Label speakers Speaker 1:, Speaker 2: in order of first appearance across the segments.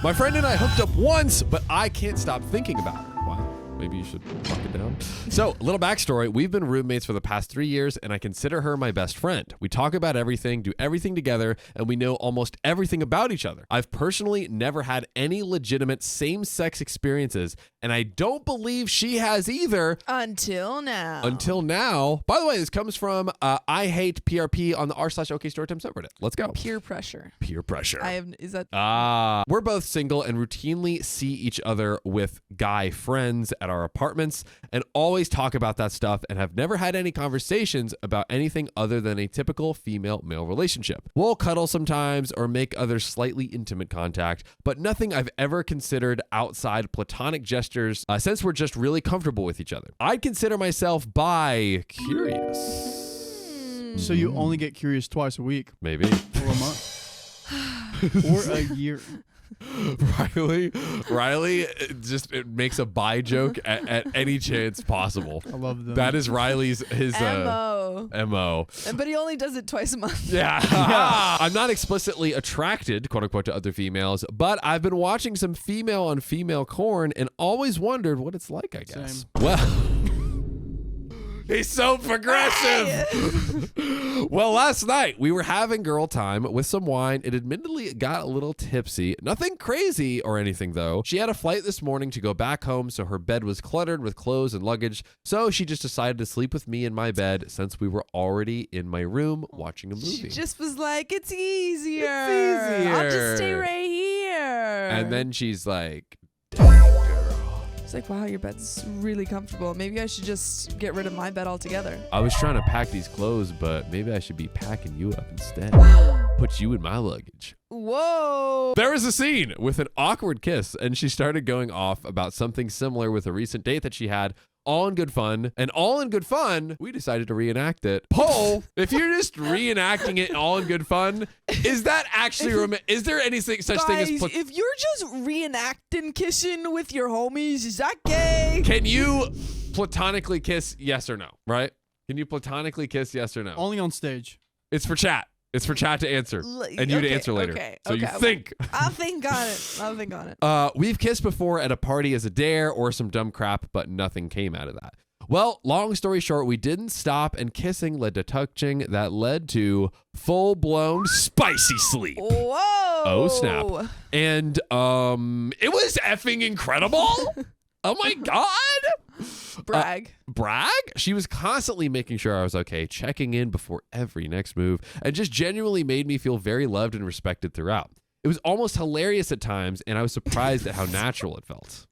Speaker 1: My friend and I hooked up once, but I can't stop thinking about her. Wow. Maybe you should lock it down. So, a little backstory. We've been roommates for the past 3 years, and I consider her my best friend. We talk about everything, do everything together, and we know almost everything about each other. I've personally never had any legitimate same-sex experiences, and I don't believe she has either.
Speaker 2: Until now.
Speaker 1: Until now. By the way, this comes from I hate PRP on the r/OK Storytime subreddit. Let's go.
Speaker 2: Peer pressure.
Speaker 1: Peer pressure.
Speaker 2: Is that?
Speaker 1: We're both single and routinely see each other with guy friends at our apartments and always talk about that stuff and have never had any conversations about anything other than a typical female-male relationship. We'll cuddle sometimes or make other slightly intimate contact, but nothing I've ever considered outside platonic gestures since we're just really comfortable with each other. I'd consider myself bi-curious.
Speaker 3: So you only get curious twice a week.
Speaker 1: Maybe.
Speaker 3: Or a month. Or a year.
Speaker 1: Riley it makes a bi joke at any chance possible.
Speaker 3: I love them.
Speaker 1: That is Riley's
Speaker 2: MO. But he only does it twice a month.
Speaker 1: Yeah. I'm not explicitly attracted, quote unquote, to other females, but I've been watching some female on female corn and always wondered what it's like, I guess.
Speaker 3: Same.
Speaker 1: Well, he's so progressive. Well, last night we were having girl time with some wine. It admittedly got a little tipsy. Nothing crazy or anything, though. She had a flight this morning to go back home, so her bed was cluttered with clothes and luggage. So she just decided to sleep with me in my bed since we were already in my room watching a movie.
Speaker 2: She just was like, it's easier.
Speaker 1: I'll
Speaker 2: I'll just stay right here.
Speaker 1: And then she's like,
Speaker 2: It's like, wow, your bed's really comfortable. Maybe I should just get rid of my bed altogether.
Speaker 1: I was trying to pack these clothes, but maybe I should be packing you up instead. Put you in my luggage.
Speaker 2: Whoa.
Speaker 1: There was a scene with an awkward kiss, and she started going off about something similar with a recent date that she had. All in good fun. And all in good fun, we decided to reenact it. Poll, if you're just reenacting it all in good fun, is that actually is there anything such thing as
Speaker 2: if you're just reenacting kissing with your homies, is that gay?
Speaker 1: Can you platonically kiss yes or no, right? Can you platonically kiss yes or no?
Speaker 3: Only on stage.
Speaker 1: It's for chat. It's for chat to answer and you to answer later. So you think.
Speaker 2: I'll think on it.
Speaker 1: We've kissed before at a party as a dare or some dumb crap, but nothing came out of that. Well, long story short, we didn't stop, and kissing led to touching that led to full-blown spicy sleep.
Speaker 2: Whoa.
Speaker 1: Oh, snap. And it was effing incredible. Oh, my God.
Speaker 2: Brag.
Speaker 1: Brag? She was constantly making sure I was okay, checking in before every next move, and just genuinely made me feel very loved and respected throughout. It was almost hilarious at times, and I was surprised at how natural it felt.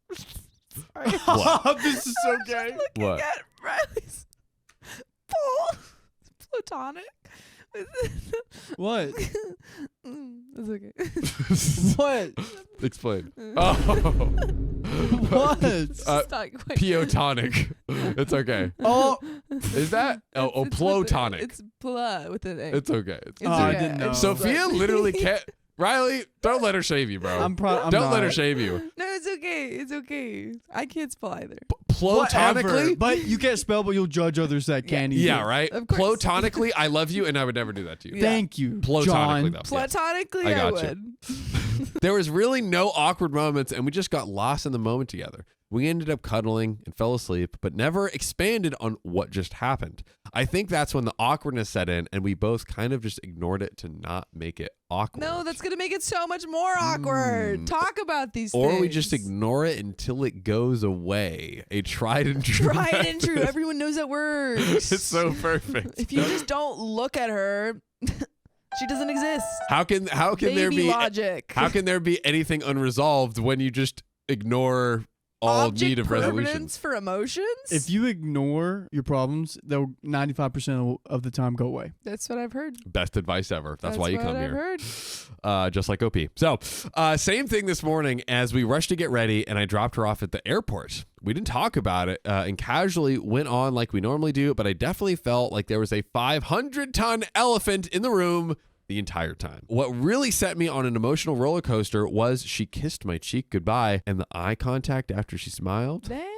Speaker 3: What? This is so gay.
Speaker 1: What?
Speaker 2: At Riley's pole. Platonic.
Speaker 3: What?
Speaker 2: It's okay.
Speaker 3: What?
Speaker 1: Explain. Oh.
Speaker 3: What?
Speaker 1: Piotonic. It's okay.
Speaker 3: Oh.
Speaker 1: Is that? Oh, plotonic.
Speaker 2: It's pla with an A.
Speaker 1: It's okay.
Speaker 2: It's
Speaker 3: okay. I didn't know.
Speaker 1: Sophia literally can't. Riley, don't let her shame you, bro.
Speaker 3: I'm
Speaker 1: don't let her shame you.
Speaker 2: No, it's okay. It's okay. I can't spell either.
Speaker 1: Platonically?
Speaker 3: But you can't spell, but you'll judge others that can either.
Speaker 1: Yeah, right?
Speaker 2: Of course.
Speaker 1: Platonically, I love you, and I would never do that to you.
Speaker 2: Yeah.
Speaker 3: Thank you,
Speaker 1: Platonically,
Speaker 3: John.
Speaker 1: though.
Speaker 2: Platonically,
Speaker 1: I
Speaker 2: I
Speaker 1: gotcha.
Speaker 2: would.
Speaker 1: There was really no awkward moments, and we just got lost in the moment together. We ended up cuddling and fell asleep, but never expanded on what just happened. I think that's when the awkwardness set in, and we both kind of just ignored it to not make it awkward.
Speaker 2: No, that's going to make it so much more awkward. Talk about these things.
Speaker 1: Or we just ignore it until it goes away. A tried and true.
Speaker 2: Tried and true. Everyone knows that word.
Speaker 1: It's so perfect.
Speaker 2: If you just don't look at her, she doesn't exist.
Speaker 1: How can there be
Speaker 2: logic?
Speaker 1: How can there be anything unresolved when you just ignore all
Speaker 2: Object
Speaker 1: need of resolution?
Speaker 2: permanence for emotions?
Speaker 3: If you ignore your problems, they'll 95% of the time go away.
Speaker 2: That's what I've heard.
Speaker 1: Best advice ever. That's why you come
Speaker 2: what I've
Speaker 1: here.
Speaker 2: heard.
Speaker 1: Just like OP. So, same thing this morning as we rushed to get ready and I dropped her off at the airport. We didn't talk about it and casually went on like we normally do, but I definitely felt like there was a 500-ton elephant in the room the entire time. What really set me on an emotional roller coaster was she kissed my cheek goodbye and the eye contact after she smiled.
Speaker 2: Damn.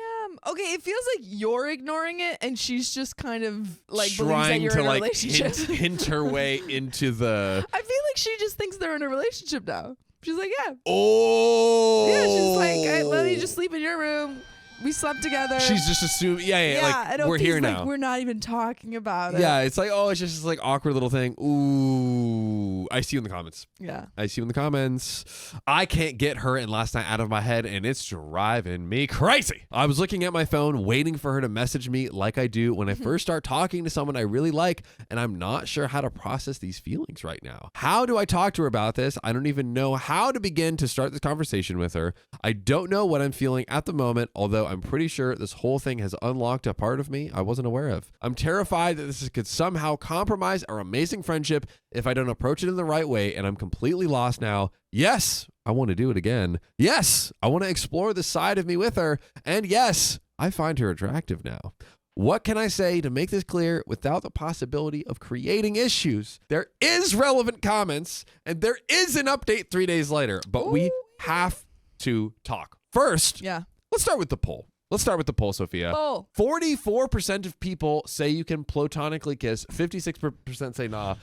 Speaker 2: Okay, it feels like you're ignoring it and she's just kind of like
Speaker 1: trying
Speaker 2: believes that you're
Speaker 1: to
Speaker 2: in a relationship.
Speaker 1: hint her way into the...
Speaker 2: I feel like she just thinks they're in a relationship now. She's like, yeah.
Speaker 1: Oh.
Speaker 2: Yeah, she's like, I let you just sleep in your room. We slept together.
Speaker 1: She's just assuming, like,
Speaker 2: and
Speaker 1: we're here now.
Speaker 2: Like, we're not even talking about it.
Speaker 1: Yeah, it's like, oh, it's just this like awkward little thing. Ooh, I see you in the comments.
Speaker 2: Yeah.
Speaker 1: I see you in the comments. I can't get her and last night out of my head, and it's driving me crazy. I was looking at my phone, waiting for her to message me like I do when I first start talking to someone I really like, and I'm not sure how to process these feelings right now. How do I talk to her about this? I don't even know how to begin to start this conversation with her. I don't know what I'm feeling at the moment, although I'm pretty sure this whole thing has unlocked a part of me I wasn't aware of. I'm terrified that this could somehow compromise our amazing friendship if I don't approach it in the right way, and I'm completely lost now. Yes, I want to do it again. Yes, I want to explore the side of me with her. And yes, I find her attractive now. What can I say to make this clear without the possibility of creating issues? There is relevant comments, and there is an update 3 days later, but we have to talk. First, let's start with the poll. Let's start with the poll, Sophia. 44% of people say you can platonically kiss. 56% say nah.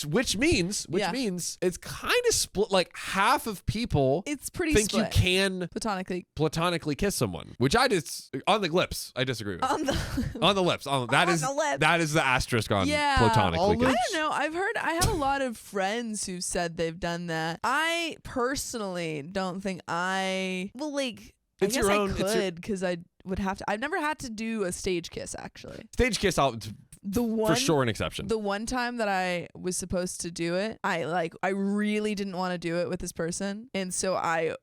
Speaker 1: Which means it's kind of split. Like half of people think
Speaker 2: split.
Speaker 1: you can
Speaker 2: platonically
Speaker 1: kiss someone, which I just on the lips. I disagree with. On the lips. That is the asterisk on platonically kiss.
Speaker 2: I don't know. I have a lot of friends who said they've done that. I personally don't think I guess I could because I would have to. I've never had to do a stage kiss actually.
Speaker 1: Stage kiss, for sure an exception.
Speaker 2: The one time that I was supposed to do it, I really didn't want to do it with this person, and so I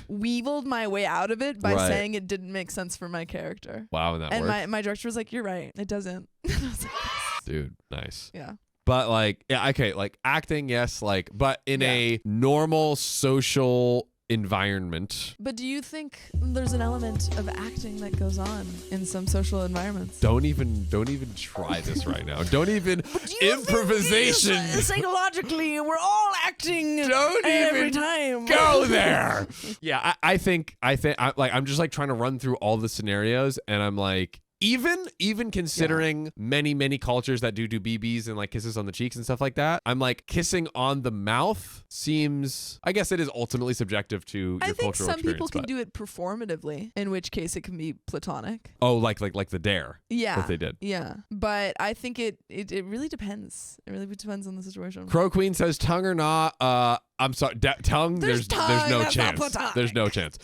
Speaker 2: weaseled my way out of it by saying it didn't make sense for my character.
Speaker 1: Wow, and worked.
Speaker 2: My director was like, "You're right, it doesn't."
Speaker 1: Dude, nice.
Speaker 2: Yeah.
Speaker 1: But acting, yes, but in a normal social environment.
Speaker 2: But do you think there's an element of acting that goes on in some social environments?
Speaker 1: Don't even try this right now. Don't even improvisation.
Speaker 2: Psychologically, we're all acting.
Speaker 1: Don't
Speaker 2: every
Speaker 1: even
Speaker 2: time.
Speaker 1: Go there. Yeah, I think I'm just trying to run through all the scenarios, and I'm like, even considering many cultures that do BBs and kisses on the cheeks and stuff like that, I'm like, kissing on the mouth seems, I guess it is ultimately subjective to your cultural experience.
Speaker 2: I think some people can do it performatively, in which case it can be platonic.
Speaker 1: Oh, like the dare.
Speaker 2: Yeah.
Speaker 1: That they did.
Speaker 2: Yeah. But I think it really depends. It really depends on the situation.
Speaker 1: Crow Queen says tongue or not. I'm sorry, tongue. There's no chance. There's no chance.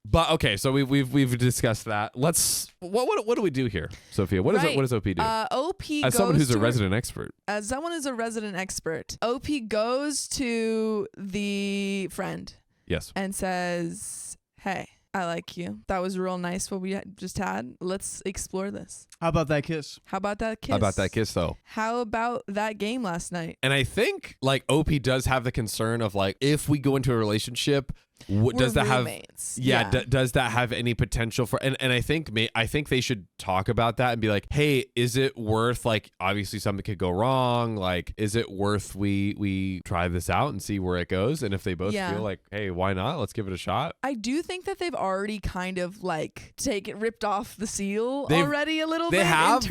Speaker 1: But okay, so we've discussed that. Let's what do we do here, Sophia? What does OP do?
Speaker 2: OP
Speaker 1: as someone who's a resident expert.
Speaker 2: As someone who's a resident expert, OP goes to the friend.
Speaker 1: Yes.
Speaker 2: And says, "Hey, I like you. That was real nice what we just had. Let's explore this.
Speaker 3: How about that kiss?
Speaker 2: How about that kiss?
Speaker 1: How about that kiss, though?
Speaker 2: How about that game last night?"
Speaker 1: And I think OP does have the concern of if we go into a relationship, does that
Speaker 2: roommates.
Speaker 1: does that have any potential for? And I think they should talk about that and be like, hey, is it worth obviously something could go wrong? Is it worth we try this out and see where it goes? And if they both feel like, hey, why not? Let's give it a shot.
Speaker 2: I do think that they've already kind of ripped off the seal already a little bit.
Speaker 1: They have,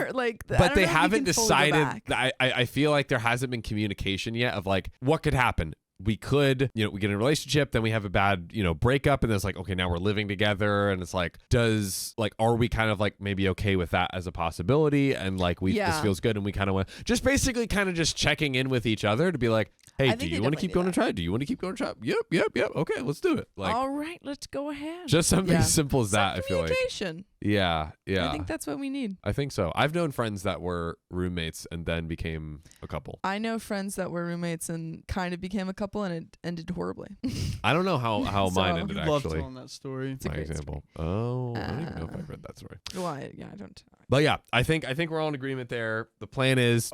Speaker 2: but
Speaker 1: they haven't decided. I feel like there hasn't been communication yet of what could happen. We could, we get in a relationship, then we have a bad, breakup, and it's okay, now we're living together, and it's are we kind of maybe okay with that as a possibility, and this feels good, and we kind of want just basically kind of just checking in with each other to be like, hey, do you want to keep going to try? Do you want to keep going to try? Yep. Okay, let's do it.
Speaker 2: All right, let's go ahead.
Speaker 1: Just something as simple as that. I feel like. Yeah.
Speaker 2: I think that's what we need.
Speaker 1: I think so. I've known friends that were roommates and then became a couple.
Speaker 2: I know friends that were roommates and kind of became a couple, and it ended horribly.
Speaker 1: I don't know how mine ended, actually.
Speaker 3: Love telling that story.
Speaker 2: It's a great
Speaker 1: example.
Speaker 2: Story.
Speaker 1: Oh, I don't even know if I read that story.
Speaker 2: Well, I don't.
Speaker 1: But yeah, I think we're all in agreement there. The plan is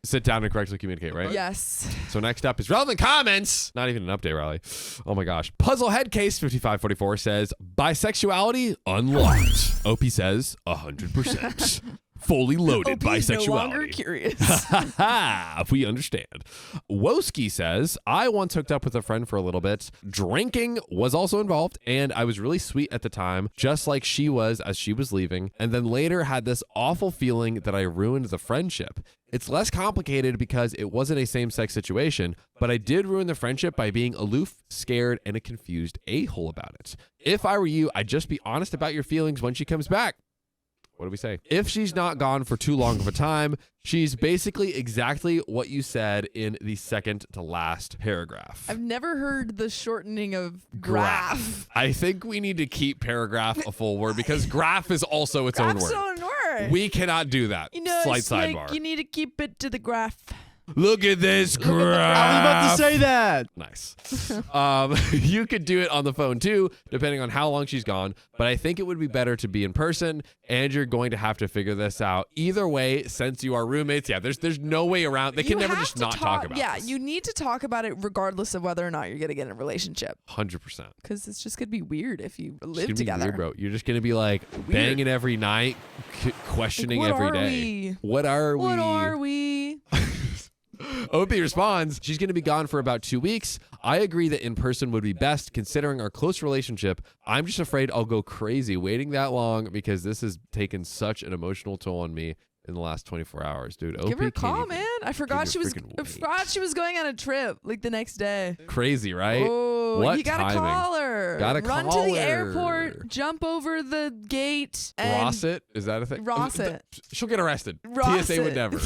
Speaker 1: sit down and correctly communicate, right?
Speaker 2: Yes.
Speaker 1: So next up is relevant comments. Not even an update, Riley. Oh my gosh. Puzzle Head Case 5544 says bisexuality unlocked. OP says 100%. fully loaded
Speaker 2: OP is
Speaker 1: bisexuality.
Speaker 2: no longer curious.
Speaker 1: We understand. Woski says, I once hooked up with a friend for a little bit. Drinking was also involved, and I was really sweet at the time, just like she was as she was leaving, and then later had this awful feeling that I ruined the friendship. It's less complicated because it wasn't a same-sex situation, but I did ruin the friendship by being aloof, scared, and a confused a-hole about it. If I were you, I'd just be honest about your feelings when she comes back. What do we say? If she's not gone for too long of a time, she's basically exactly what you said in the second to last paragraph.
Speaker 2: I've never heard the shortening of graph.
Speaker 1: I think we need to keep paragraph a full word because graph is also its own
Speaker 2: Graph's
Speaker 1: word.
Speaker 2: own word.
Speaker 1: We cannot do that. Slight
Speaker 2: it's
Speaker 1: sidebar.
Speaker 2: like you need to keep it to the graph.
Speaker 1: Look at this graph.
Speaker 3: I was about to say that.
Speaker 1: Nice. You could do it on the phone too, depending on how long she's gone. But I think it would be better to be in person, and you're going to have to figure this out. Either way, since you are roommates, there's no way around. They can never just not talk about
Speaker 2: Yeah,
Speaker 1: this.
Speaker 2: you need to talk about it regardless of whether or not you're gonna get in a relationship.
Speaker 1: 100%.
Speaker 2: Because it's just gonna be weird if you
Speaker 1: It's
Speaker 2: live
Speaker 1: gonna
Speaker 2: together.
Speaker 1: be weird, bro. You're just gonna be like banging every night, questioning
Speaker 2: Like,
Speaker 1: every
Speaker 2: what are
Speaker 1: day.
Speaker 2: we?
Speaker 1: What are we?
Speaker 2: What are we?
Speaker 1: Opie responds, she's going to be gone for about 2 weeks. I agree that in person would be best considering our close relationship. I'm just afraid I'll go crazy waiting that long because this has taken such an emotional toll on me in the last 24 hours, dude.
Speaker 2: Give her a
Speaker 1: Opie
Speaker 2: call,
Speaker 1: can't even
Speaker 2: man. I forgot she was.
Speaker 1: freaking
Speaker 2: I
Speaker 1: wait.
Speaker 2: forgot she was going on a trip like the next day.
Speaker 1: Crazy, right?
Speaker 2: Oh,
Speaker 1: What
Speaker 2: you gotta
Speaker 1: timing?
Speaker 2: call her.
Speaker 1: Gotta
Speaker 2: run
Speaker 1: call
Speaker 2: to the
Speaker 1: her.
Speaker 2: airport, jump over the gate, and
Speaker 1: Ross it? Is that a thing?
Speaker 2: Ross it.
Speaker 1: She'll get arrested.
Speaker 2: Ross
Speaker 1: TSA would
Speaker 2: it.
Speaker 1: never.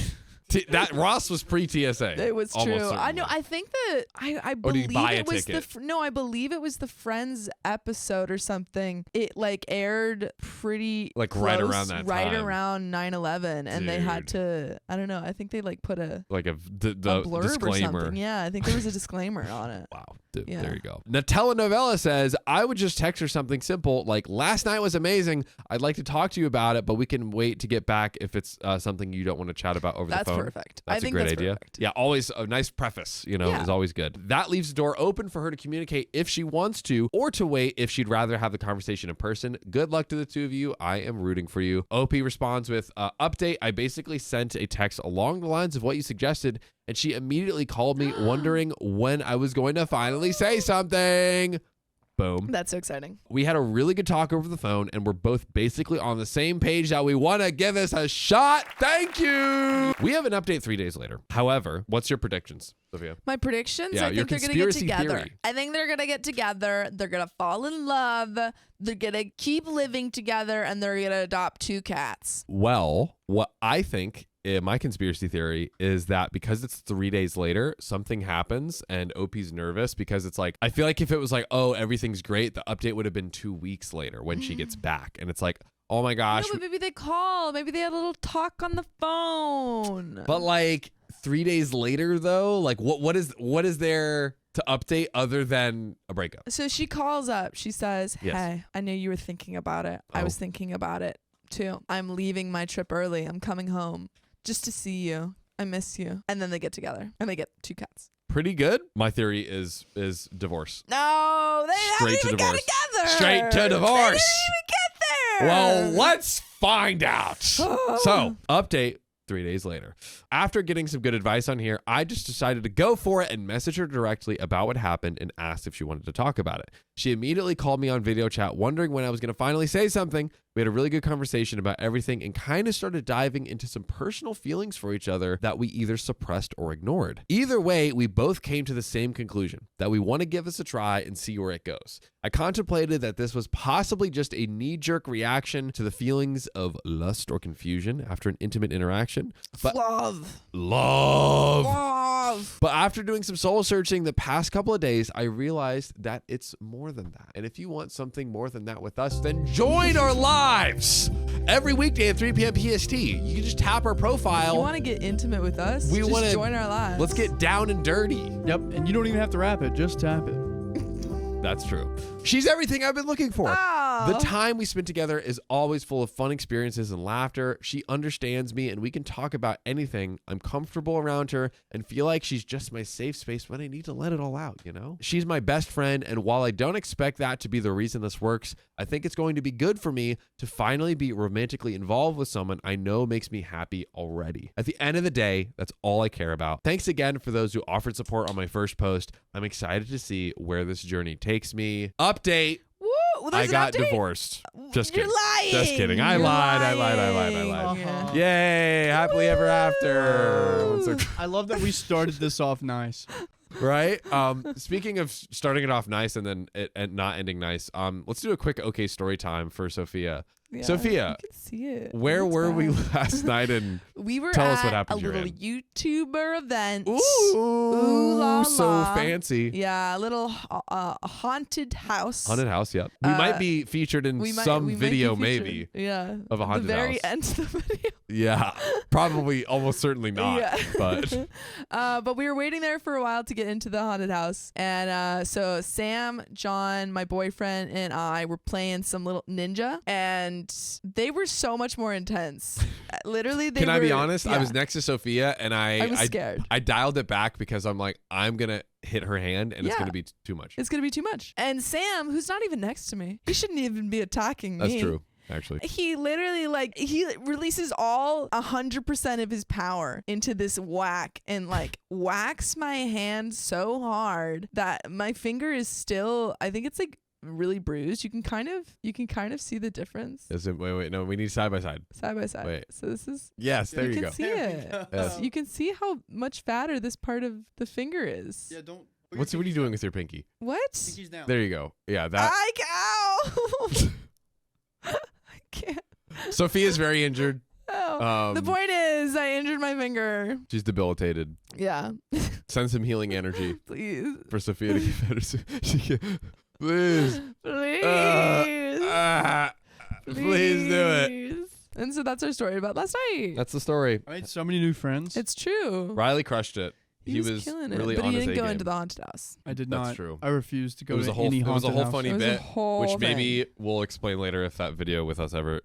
Speaker 1: That Ross was pre-TSA.
Speaker 2: It was
Speaker 1: almost
Speaker 2: true. I know.
Speaker 1: certainly.
Speaker 2: I think that I
Speaker 1: Or did you
Speaker 2: believe
Speaker 1: buy a
Speaker 2: it was
Speaker 1: ticket?
Speaker 2: no. I believe it was the Friends episode or something. It like aired pretty
Speaker 1: Like,
Speaker 2: close,
Speaker 1: right around that
Speaker 2: right
Speaker 1: time.
Speaker 2: around 9/11, and they had
Speaker 1: Dude.
Speaker 2: to. I don't know. I think they like put a
Speaker 1: Like the
Speaker 2: blurb
Speaker 1: disclaimer.
Speaker 2: or something. Yeah, I think there was a disclaimer on it.
Speaker 1: Wow. Dude,
Speaker 2: Yeah.
Speaker 1: there you go. Natella Novella says, I would just text her something simple like, last night was amazing. I'd like to talk to you about it, but we can wait to get back if it's something you don't want to chat about over
Speaker 2: That's
Speaker 1: the phone.
Speaker 2: perfect.
Speaker 1: That's
Speaker 2: I think
Speaker 1: a great
Speaker 2: that's
Speaker 1: idea.
Speaker 2: perfect.
Speaker 1: Yeah, always a nice preface,
Speaker 2: Yeah.
Speaker 1: is always good. That leaves the door open for her to communicate if she wants to, or to wait if she'd rather have the conversation in person. Good luck to the two of you. I am rooting for you. OP responds with, update. I basically sent a text along the lines of what you suggested, and she immediately called me wondering when I was going to finally say something. Boom.
Speaker 2: That's so exciting.
Speaker 1: We had a really good talk over the phone, and we're both basically on the same page that we want to give this a shot. Thank you. We have an update 3 days later. However, what's your predictions, Sophia?
Speaker 2: My predictions,
Speaker 1: Yeah,
Speaker 2: I
Speaker 1: your
Speaker 2: think they're going to get
Speaker 1: conspiracy
Speaker 2: together.
Speaker 1: theory.
Speaker 2: I think they're going to get together. They're going to fall in love. They're going to keep living together, and they're going to adopt 2 cats.
Speaker 1: Well, what I think, my conspiracy theory is that because it's 3 days later, something happens and OP's nervous because it's like, I feel like if it was like, oh, everything's great, the update would have been 2 weeks later when she gets back. And it's like, oh my gosh.
Speaker 2: No, but maybe they call. Maybe they had a little talk on the phone.
Speaker 1: But like 3 days later though, like what is there to update other than a breakup?
Speaker 2: So she calls up. She says,
Speaker 1: Yes.
Speaker 2: hey, I knew you were thinking about it. I
Speaker 1: Oh.
Speaker 2: was thinking about it too. I'm leaving my trip early. I'm coming home just to see you. I miss you. And then they get together and they get 2 cats.
Speaker 1: Pretty good. My theory is divorce.
Speaker 2: No, they
Speaker 1: Straight
Speaker 2: haven't
Speaker 1: to
Speaker 2: even got
Speaker 1: divorce.
Speaker 2: together.
Speaker 1: Straight to
Speaker 2: They
Speaker 1: divorce.
Speaker 2: didn't even get there.
Speaker 1: Well, let's find out. So, update 3 days later. After getting some good advice on here, I just decided to go for it and message her directly about what happened and asked if she wanted to talk about it. She immediately called me on video chat, wondering when I was going to finally say something. We had a really good conversation about everything and kind of started diving into some personal feelings for each other that we either suppressed or ignored. Either way, we both came to the same conclusion, that we want to give this a try and see where it goes. I contemplated that this was possibly just a knee-jerk reaction to the feelings of lust or confusion after an intimate interaction. But
Speaker 2: Love.
Speaker 1: But after doing some soul searching the past couple of days, I realized that it's more than that. And if you want something more than that with us, then join our lives. Every weekday at 3 p.m. PST. You can just tap our profile.
Speaker 2: You want to get intimate with us?
Speaker 1: We
Speaker 2: Just
Speaker 1: wanna-
Speaker 2: join our lives.
Speaker 1: Let's get down and dirty.
Speaker 3: Yep, and you don't even have to wrap it. Just tap it.
Speaker 1: That's true. She's everything I've been looking for.
Speaker 2: Ah. Aw.
Speaker 1: The time we spend together is always full of fun experiences and laughter. She understands me and we can talk about anything. I'm comfortable around her and feel like she's just my safe space when I need to let it all out, you know? She's my best friend, and while I don't expect that to be the reason this works, I think it's going to be good for me to finally be romantically involved with someone I know makes me happy already. At the end of the day, that's all I care about. Thanks again for those who offered support on my first post. I'm excited to see where this journey takes me. Update.
Speaker 2: Well,
Speaker 1: I
Speaker 2: there's an
Speaker 1: got
Speaker 2: update?
Speaker 1: Just
Speaker 2: You're
Speaker 1: kidding.
Speaker 2: lying.
Speaker 1: Just kidding. I
Speaker 2: You're
Speaker 1: lied.
Speaker 2: lying.
Speaker 3: Uh-huh.
Speaker 1: Yay. Happily ever after.
Speaker 2: Woo.
Speaker 3: I love that we started this off nice.
Speaker 1: Right? Speaking of starting it off nice and then it and not ending nice, let's do a quick okay story time for Sophia.
Speaker 2: Yeah,
Speaker 1: Sophia,
Speaker 2: you can see it.
Speaker 1: where
Speaker 2: It's
Speaker 1: were we
Speaker 2: bad.
Speaker 1: last night? And
Speaker 2: We were
Speaker 1: tell
Speaker 2: at
Speaker 1: us what happened
Speaker 2: a
Speaker 1: you're
Speaker 2: little
Speaker 1: in.
Speaker 2: YouTuber event.
Speaker 1: Ooh,
Speaker 2: la
Speaker 1: so
Speaker 2: la.
Speaker 1: fancy.
Speaker 2: Yeah, a little haunted house.
Speaker 1: Haunted house, yep. We might be featured in some video, maybe.
Speaker 2: Yeah.
Speaker 1: of a haunted
Speaker 2: the very
Speaker 1: house.
Speaker 2: end of the video.
Speaker 1: Yeah, probably, almost certainly not.
Speaker 2: Yeah.
Speaker 1: But
Speaker 2: we were waiting there for a while to get into the haunted house. And so Sam, John, my boyfriend, and I were playing some little ninja. And they were so much more intense. Literally, they
Speaker 1: can
Speaker 2: were,
Speaker 1: I be honest? I
Speaker 2: yeah.
Speaker 1: was next to Sophia, and
Speaker 2: I was scared.
Speaker 1: I dialed it back because I'm like, I'm gonna hit her hand, and it's
Speaker 2: Yeah.
Speaker 1: gonna be too much.
Speaker 2: It's going to be too much. And Sam, who's not even next to me, he shouldn't even be attacking me.
Speaker 1: That's true, actually.
Speaker 2: He literally he releases all 100% of his power into this whack and whacks my hand so hard that my finger is still, I think it's really bruised. You can kind of see the difference
Speaker 1: Wait, no, we need side by side.
Speaker 2: side by side.
Speaker 1: Wait.
Speaker 2: So this is,
Speaker 1: Yes, there you
Speaker 2: can
Speaker 1: go.
Speaker 2: see
Speaker 3: There we
Speaker 2: it.
Speaker 3: go.
Speaker 1: Yes.
Speaker 2: You can see how much fatter this part of the finger is.
Speaker 3: Yeah, don't.
Speaker 1: What are you doing with your pinky?
Speaker 2: What?
Speaker 3: Pinky's down.
Speaker 1: There you go. Yeah, that.
Speaker 2: Ow! I can't.
Speaker 1: Sophia's very injured.
Speaker 2: Oh. The point is, I injured my finger.
Speaker 1: She's debilitated.
Speaker 2: Yeah.
Speaker 1: Send some healing energy
Speaker 2: Please.
Speaker 1: for Sophia to get better. She can, please.
Speaker 2: Please.
Speaker 1: Please do it.
Speaker 2: Please. And so that's our story about last night.
Speaker 1: That's the story.
Speaker 3: I made so many new friends.
Speaker 2: It's true.
Speaker 1: Riley crushed it.
Speaker 2: He was killing
Speaker 1: really
Speaker 2: it, but
Speaker 1: on
Speaker 2: he
Speaker 1: his
Speaker 2: didn't go
Speaker 1: A-game.
Speaker 2: into the haunted house.
Speaker 3: I did
Speaker 1: That's
Speaker 3: not.
Speaker 1: true.
Speaker 3: I refused to go
Speaker 1: It was
Speaker 3: to
Speaker 1: a whole.
Speaker 3: any
Speaker 1: It was a
Speaker 3: haunted
Speaker 1: whole
Speaker 3: house.
Speaker 1: funny
Speaker 2: It was a
Speaker 1: bit,
Speaker 2: whole
Speaker 1: which
Speaker 2: thing.
Speaker 1: maybe we'll explain later if that video with us ever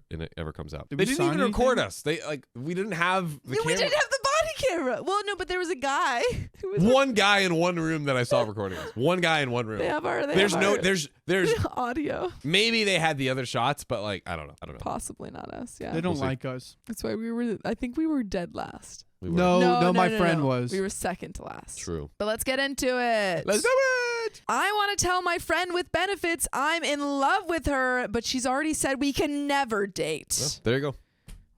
Speaker 1: comes out.
Speaker 3: Did
Speaker 1: They
Speaker 3: we
Speaker 1: didn't
Speaker 3: sign
Speaker 1: even record
Speaker 3: anything?
Speaker 1: us. They we didn't have the
Speaker 2: We
Speaker 1: camera.
Speaker 2: didn't have the body camera. Well, no, but there was a guy who was
Speaker 1: One guy in one room that I saw recording us. One guy in one room.
Speaker 2: They have our.
Speaker 1: There's
Speaker 2: audio.
Speaker 1: maybe they had the other shots, but I don't know.
Speaker 2: Possibly not us. Yeah.
Speaker 3: They don't
Speaker 1: We'll see.
Speaker 3: like us.
Speaker 2: That's why I think we were dead last.
Speaker 1: We were.
Speaker 3: No, my friend was.
Speaker 2: We were second to last.
Speaker 1: True.
Speaker 2: But let's get into it.
Speaker 1: Let's do it.
Speaker 2: I want to tell my friend with benefits I'm in love with her, but she's already said we can never date.
Speaker 1: Well, there you go.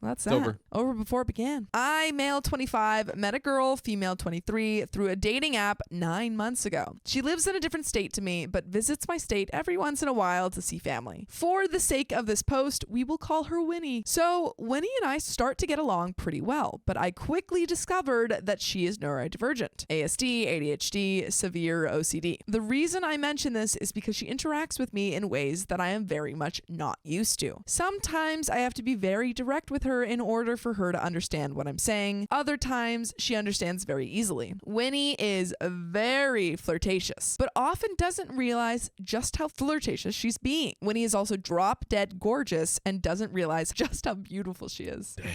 Speaker 2: Well, that's
Speaker 1: It's
Speaker 2: that. Over before it began. I, male 25, met a girl, female 23, through a dating app 9 months ago. She lives in a different state to me, but visits my state every once in a while to see family. For the sake of this post, we will call her Winnie. So Winnie and I start to get along pretty well, but I quickly discovered that she is neurodivergent. ASD, ADHD, severe OCD. The reason I mention this is because she interacts with me in ways that I am very much not used to. Sometimes I have to be very direct with her in order for her to understand what I'm saying. Other times, she understands very easily. Winnie is very flirtatious, but often doesn't realize just how flirtatious she's being. Winnie is also drop dead gorgeous and doesn't realize just how beautiful she is.
Speaker 1: Dang.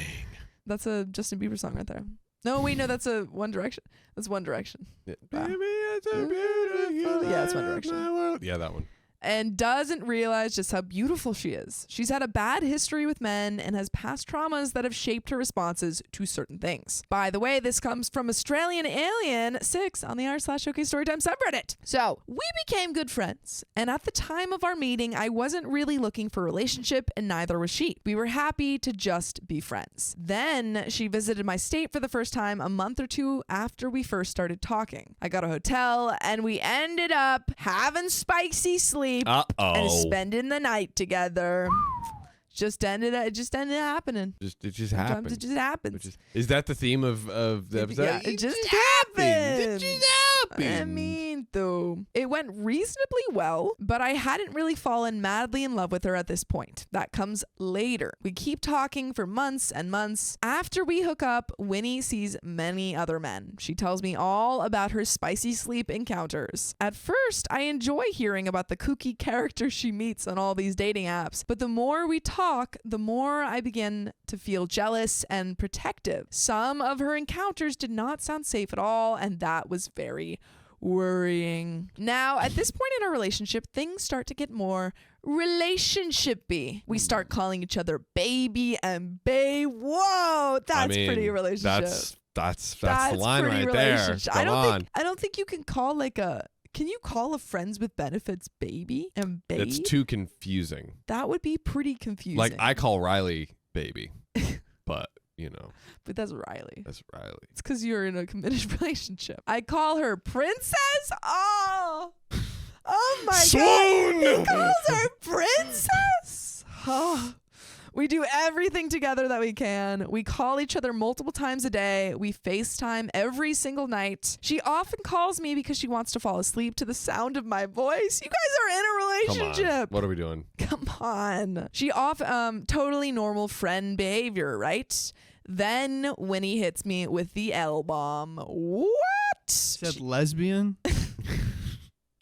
Speaker 2: That's a Justin Bieber song right there. No, wait, no, that's a One Direction. That's One Direction.
Speaker 1: Yeah.
Speaker 2: Wow.
Speaker 1: Baby, it's a beautiful
Speaker 2: Yeah, it's One
Speaker 1: night
Speaker 2: Direction.
Speaker 1: in my world. Yeah, that one.
Speaker 2: And doesn't realize just how beautiful she is. She's had a bad history with men and has past traumas that have shaped her responses to certain things. By the way, this comes from Australian Alien 6 on the r/OK Storytime subreddit. So we became good friends, and at the time of our meeting, I wasn't really looking for a relationship, and neither was she. We were happy to just be friends. Then she visited my state for the first time a month or two after we first started talking. I got a hotel, and we ended up having spicy sleep. And spending the night together. It just ended happening.
Speaker 1: It just happened.
Speaker 2: Sometimes it just happens.
Speaker 1: Is that the theme of the episode?
Speaker 2: Yeah, it just happened.
Speaker 1: It just happened?
Speaker 2: I mean, though, it went reasonably well, but I hadn't really fallen madly in love with her at this point. That comes later. We keep talking for months and months. After we hook up, Winnie sees many other men. She tells me all about her spicy sleep encounters. At first, I enjoy hearing about the kooky characters she meets on all these dating apps, but the more we talk, the more I begin to feel jealous and protective. Some of her encounters did not sound safe at all, and that was very worrying. Now, at this point in our relationship, things start to get more relationshipy. We start calling each other baby and babe. Whoa, that's pretty relationship.
Speaker 1: That's the line right there. Come on.
Speaker 2: I don't think you can call can you call a friends with benefits baby and babe?
Speaker 1: It's too confusing.
Speaker 2: That would be pretty confusing.
Speaker 1: Like I call Riley baby, but
Speaker 2: But that's Riley.
Speaker 1: That's Riley.
Speaker 2: It's because you're in a committed relationship. I call her princess. Oh my
Speaker 1: Swoon!
Speaker 2: God. He calls her princess. Oh. We do everything together that we can. We call each other multiple times a day. We FaceTime every single night. She often calls me because she wants to fall asleep to the sound of my voice. You guys are in a relationship.
Speaker 1: Come on. What are we doing?
Speaker 2: Come on. She totally normal friend behavior, right? Then Winnie hits me with the L-bomb. What?
Speaker 3: Said lesbian?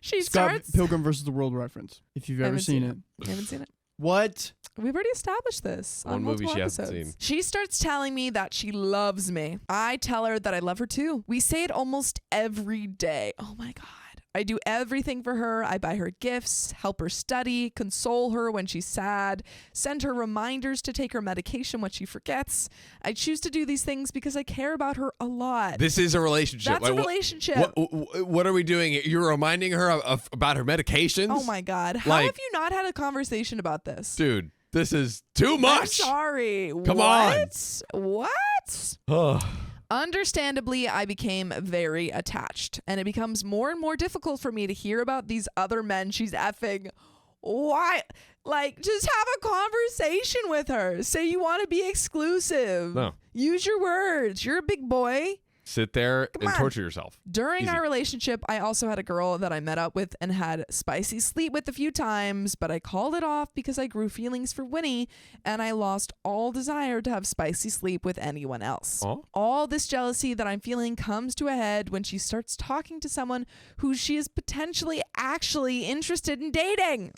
Speaker 2: She
Speaker 3: Scott
Speaker 2: starts...
Speaker 3: Pilgrim versus the World reference, if you've ever seen it.
Speaker 2: I haven't seen it.
Speaker 3: What?
Speaker 2: We've already established this on
Speaker 1: One movie
Speaker 2: multiple
Speaker 1: she
Speaker 2: episodes.
Speaker 1: hasn't seen.
Speaker 2: She starts telling me that she loves me. I tell her that I love her too. We say it almost every day. Oh my God. I do everything for her. I buy her gifts, help her study, console her when she's sad, send her reminders to take her medication when she forgets. I choose to do these things because I care about her a lot.
Speaker 1: This is a relationship.
Speaker 2: That's a relationship.
Speaker 1: What are we doing? You're reminding her about her medications?
Speaker 2: Oh my God. How have you not had a conversation about this?
Speaker 1: Dude, this is too much.
Speaker 2: I'm sorry.
Speaker 1: Come on.
Speaker 2: What? Understandably, I became very attached, and it becomes more and more difficult for me to hear about these other men she's effing. Why? Like, just have a conversation with her. Say you want to be exclusive.
Speaker 1: No.
Speaker 2: Use your words. You're a big boy.
Speaker 1: Sit there and torture yourself.
Speaker 2: During our relationship, I also had a girl that I met up with and had spicy sleep with a few times, but I called it off because I grew feelings for Winnie and I lost all desire to have spicy sleep with anyone else.
Speaker 1: Oh?
Speaker 2: All this jealousy that I'm feeling comes to a head when she starts talking to someone who she is potentially actually interested in dating.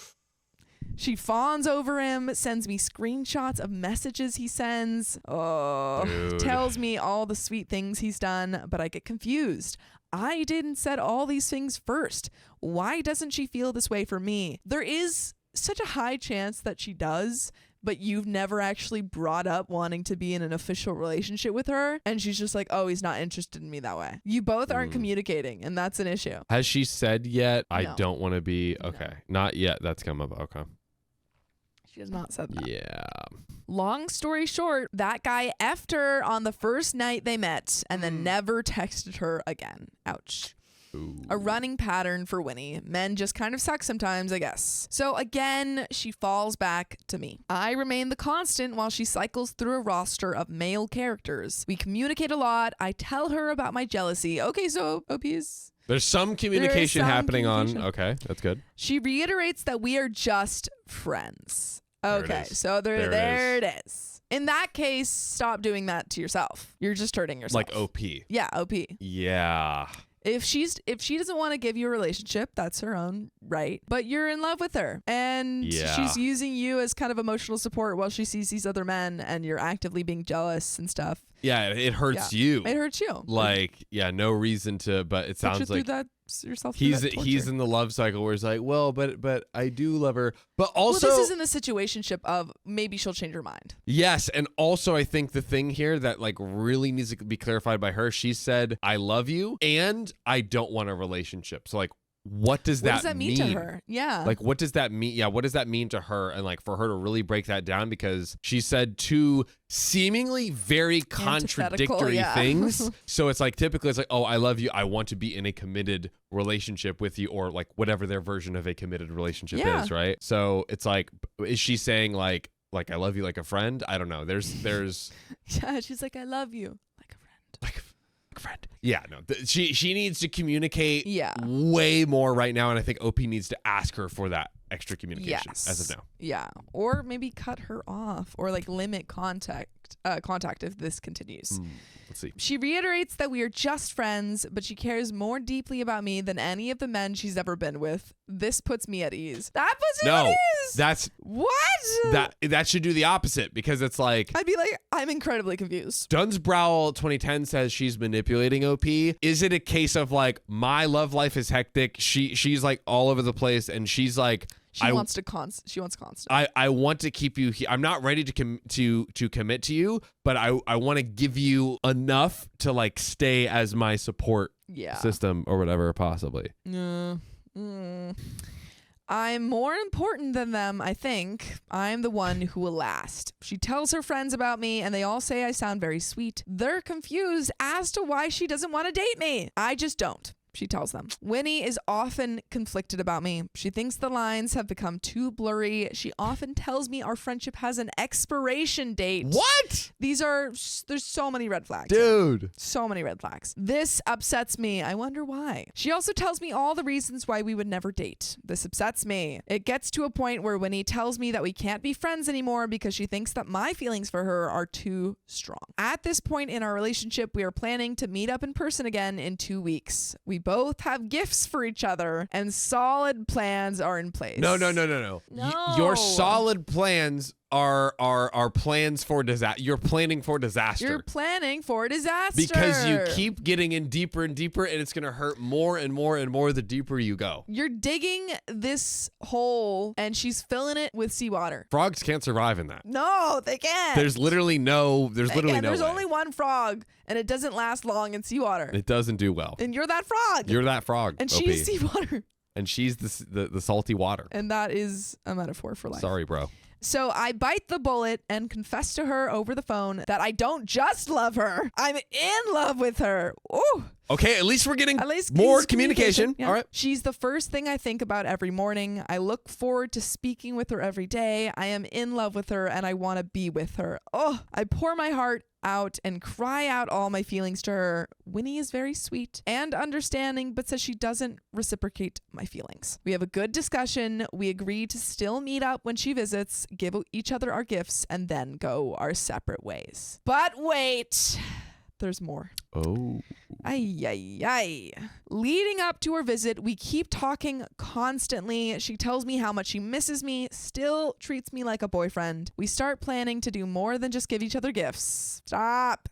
Speaker 2: She fawns over him, sends me screenshots of messages he sends. Tells me all the sweet things he's done, but I get confused. I didn't set all these things first. Why doesn't she feel this way for me? There is such a high chance that she does, but you've never actually brought up wanting to be in an official relationship with her. And she's just like, oh, he's not interested in me that way. You both aren't communicating, and that's an issue.
Speaker 1: Has she said yet, I
Speaker 2: No.
Speaker 1: don't want to be? Okay. Not yet. That's come up. Okay.
Speaker 2: She has not said that.
Speaker 1: Yeah.
Speaker 2: Long story short, that guy effed her on the first night they met and then never texted her again. Ouch.
Speaker 1: Ooh.
Speaker 2: A running pattern for Winnie. Men just kind of suck sometimes, I guess. So again, she falls back to me. I remain the constant while she cycles through a roster of male characters. We communicate a lot. I tell her about my jealousy. Okay, so OPs.
Speaker 1: There's some communication happening on. Okay, that's good.
Speaker 2: She reiterates that we are just friends. Okay,
Speaker 1: There it is.
Speaker 2: so there
Speaker 1: it
Speaker 2: it is. In that case, stop doing that to yourself. You're just hurting yourself.
Speaker 1: Like OP.
Speaker 2: Yeah, OP.
Speaker 1: Yeah.
Speaker 2: If she doesn't want to give you a relationship, that's her own right. But you're in love with her. And
Speaker 1: Yeah.
Speaker 2: she's using you as kind of emotional support while she sees these other men and you're actively being jealous and stuff.
Speaker 1: Yeah, it hurts you.
Speaker 2: It hurts you.
Speaker 1: Like, yeah, no reason to, but it sounds like he's in the love cycle where it's like, well, but I do love her. But also,
Speaker 2: well, this is in the situationship of maybe she'll change her mind.
Speaker 1: Yes, and also I think the thing here that like really needs to be clarified by her, she said, I love you and I don't want a relationship. So like, what does that
Speaker 2: mean to her? Yeah.
Speaker 1: Like, what does that mean? Yeah, what does that mean to her? And like for her to really break that down, because she said two seemingly very contradictory things. So it's like typically it's like, oh, I love you. I want to be in a committed relationship with you, or like whatever their version of a committed relationship is, right? So it's like, is she saying like I love you like a friend? I don't know. There's
Speaker 2: yeah, she's like, I love you like a friend.
Speaker 1: Like a friend. Yeah, no. She needs to communicate
Speaker 2: Yeah.
Speaker 1: way more right now, and I think OP needs to ask her for that extra communication as of now.
Speaker 2: Yeah. Or maybe cut her off or like limit contact if this continues.
Speaker 1: Let's see.
Speaker 2: She reiterates that we are just friends, but she cares more deeply about me than any of the men she's ever been with. This puts me at ease. That puts me at ease.
Speaker 1: That's
Speaker 2: what?
Speaker 1: That should do the opposite, because it's like,
Speaker 2: I'd be like, I'm incredibly confused.
Speaker 1: Dunsbrow 2010 says she's manipulating OP. Is it a case of like, my love life is hectic, she's like all over the place, and she's like,
Speaker 2: she wants constant.
Speaker 1: I want to keep you here. I'm not ready to commit to you, but I want to give you enough to like stay as my support system or whatever, possibly.
Speaker 2: I'm more important than them, I think. I'm the one who will last. She tells her friends about me, and they all say I sound very sweet. They're confused as to why she doesn't want to date me. I just don't. She tells them. Winnie is often conflicted about me. She thinks the lines have become too blurry. She often tells me our friendship has an expiration date.
Speaker 1: What?
Speaker 2: There's so many red flags.
Speaker 1: Dude.
Speaker 2: So many red flags. This upsets me. I wonder why. She also tells me all the reasons why we would never date. This upsets me. It gets to a point where Winnie tells me that we can't be friends anymore because she thinks that my feelings for her are too strong. At this point in our relationship, we are planning to meet up in person again in 2 weeks. We both have gifts for each other and solid plans are in place.
Speaker 1: No.
Speaker 2: No.
Speaker 1: Your solid plans are plans for disaster. You're planning for disaster.
Speaker 2: You're planning for disaster.
Speaker 1: Because you keep getting in deeper and deeper, and it's going to hurt more and more and more the deeper you go.
Speaker 2: You're digging this hole, and she's filling it with seawater.
Speaker 1: Frogs can't survive in that.
Speaker 2: No, they can't.
Speaker 1: There's literally no
Speaker 2: There's
Speaker 1: way.
Speaker 2: only one frog, and it doesn't last long in seawater.
Speaker 1: It doesn't do well.
Speaker 2: And you're that frog.
Speaker 1: You're that frog.
Speaker 2: And
Speaker 1: OP.
Speaker 2: she's seawater.
Speaker 1: And she's the salty water.
Speaker 2: And that is a metaphor for life.
Speaker 1: Sorry, bro.
Speaker 2: So I bite the bullet and confess to her over the phone that I don't just love her. I'm in love with her. Ooh.
Speaker 1: Okay, at least we're getting more communication.
Speaker 2: Yeah.
Speaker 1: All right.
Speaker 2: She's the first thing I think about every morning. I look forward to speaking with her every day. I am in love with her and I want to be with her. Oh, I pour my heart out and cry out all my feelings to her. Winnie is very sweet and understanding, but says she doesn't reciprocate my feelings. We have a good discussion. We agree to still meet up when she visits, give each other our gifts, and then go our separate ways. But wait, there's more.
Speaker 1: Oh.
Speaker 2: Ay. Leading up to her visit, we keep talking constantly. She tells me how much she misses me, still treats me like a boyfriend. We start planning to do more than just give each other gifts. Stop.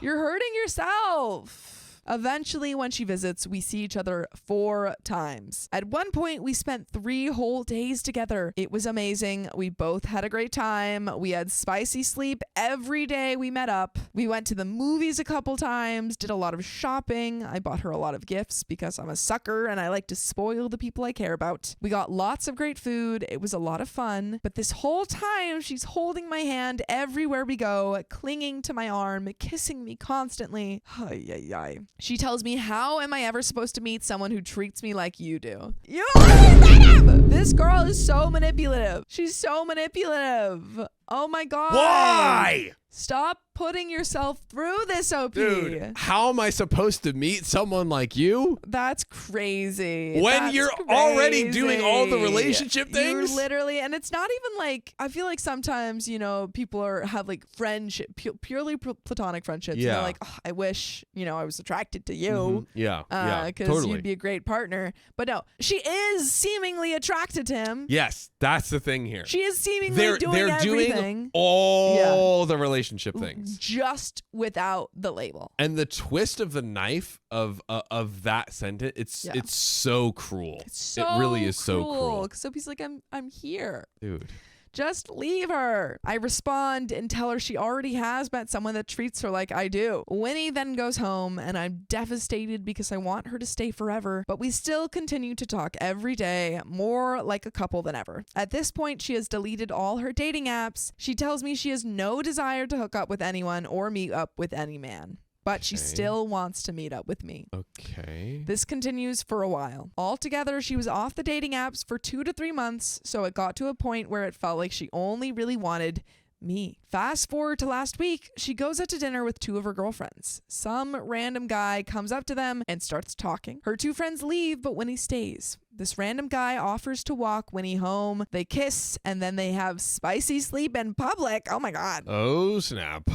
Speaker 2: You're hurting yourself. Eventually, when she visits, we see each other 4 times. At one point, we spent 3 whole days together. It was amazing. We both had a great time. We had spicy sleep every day we met up. We went to the movies a couple times, did a lot of shopping. I bought her a lot of gifts because I'm a sucker and I like to spoil the people I care about. We got lots of great food. It was a lot of fun. But this whole time, she's holding my hand everywhere we go, clinging to my arm, kissing me constantly. Ay. She tells me, how am I ever supposed to meet someone who treats me like you do? This girl is so manipulative. She's so manipulative. Oh my God.
Speaker 1: Why?
Speaker 2: Stop putting yourself through this, OP.
Speaker 1: Dude, how am I supposed to meet someone like you?
Speaker 2: That's crazy.
Speaker 1: When you're already doing all the relationship things?
Speaker 2: You're literally, and it's not even like, I feel like sometimes, people have like friendship, purely platonic friendships.
Speaker 1: Yeah.
Speaker 2: And they're like, oh, I wish, I was attracted to you.
Speaker 1: Mm-hmm. Yeah.
Speaker 2: Because
Speaker 1: Totally.
Speaker 2: you'd be a great partner. But no, she is seemingly attracted to him.
Speaker 1: Yes, that's the thing here.
Speaker 2: She is seemingly
Speaker 1: They're
Speaker 2: everything.
Speaker 1: doing all the relationship things.
Speaker 2: Just without the label.
Speaker 1: And the twist of the knife of that sentence, it's so cruel. It really is so cruel.
Speaker 2: So he's like, I'm here.
Speaker 1: Dude.
Speaker 2: Just leave her. I respond and tell her she already has met someone that treats her like I do. Winnie then goes home and I'm devastated because I want her to stay forever, but we still continue to talk every day, more like a couple than ever. At this point, she has deleted all her dating apps. She tells me she has no desire to hook up with anyone or meet up with any man. But she still wants to meet up with me.
Speaker 1: Okay.
Speaker 2: This continues for a while. Altogether, she was off the dating apps for 2 to 3 months, so it got to a point where it felt like she only really wanted me. Fast forward to last week, she goes out to dinner with 2 of her girlfriends. Some random guy comes up to them and starts talking. Her 2 friends leave, but Winnie stays. This random guy offers to walk Winnie home. They kiss, and then they have spicy sleep in public. Oh my God.
Speaker 1: Oh, snap.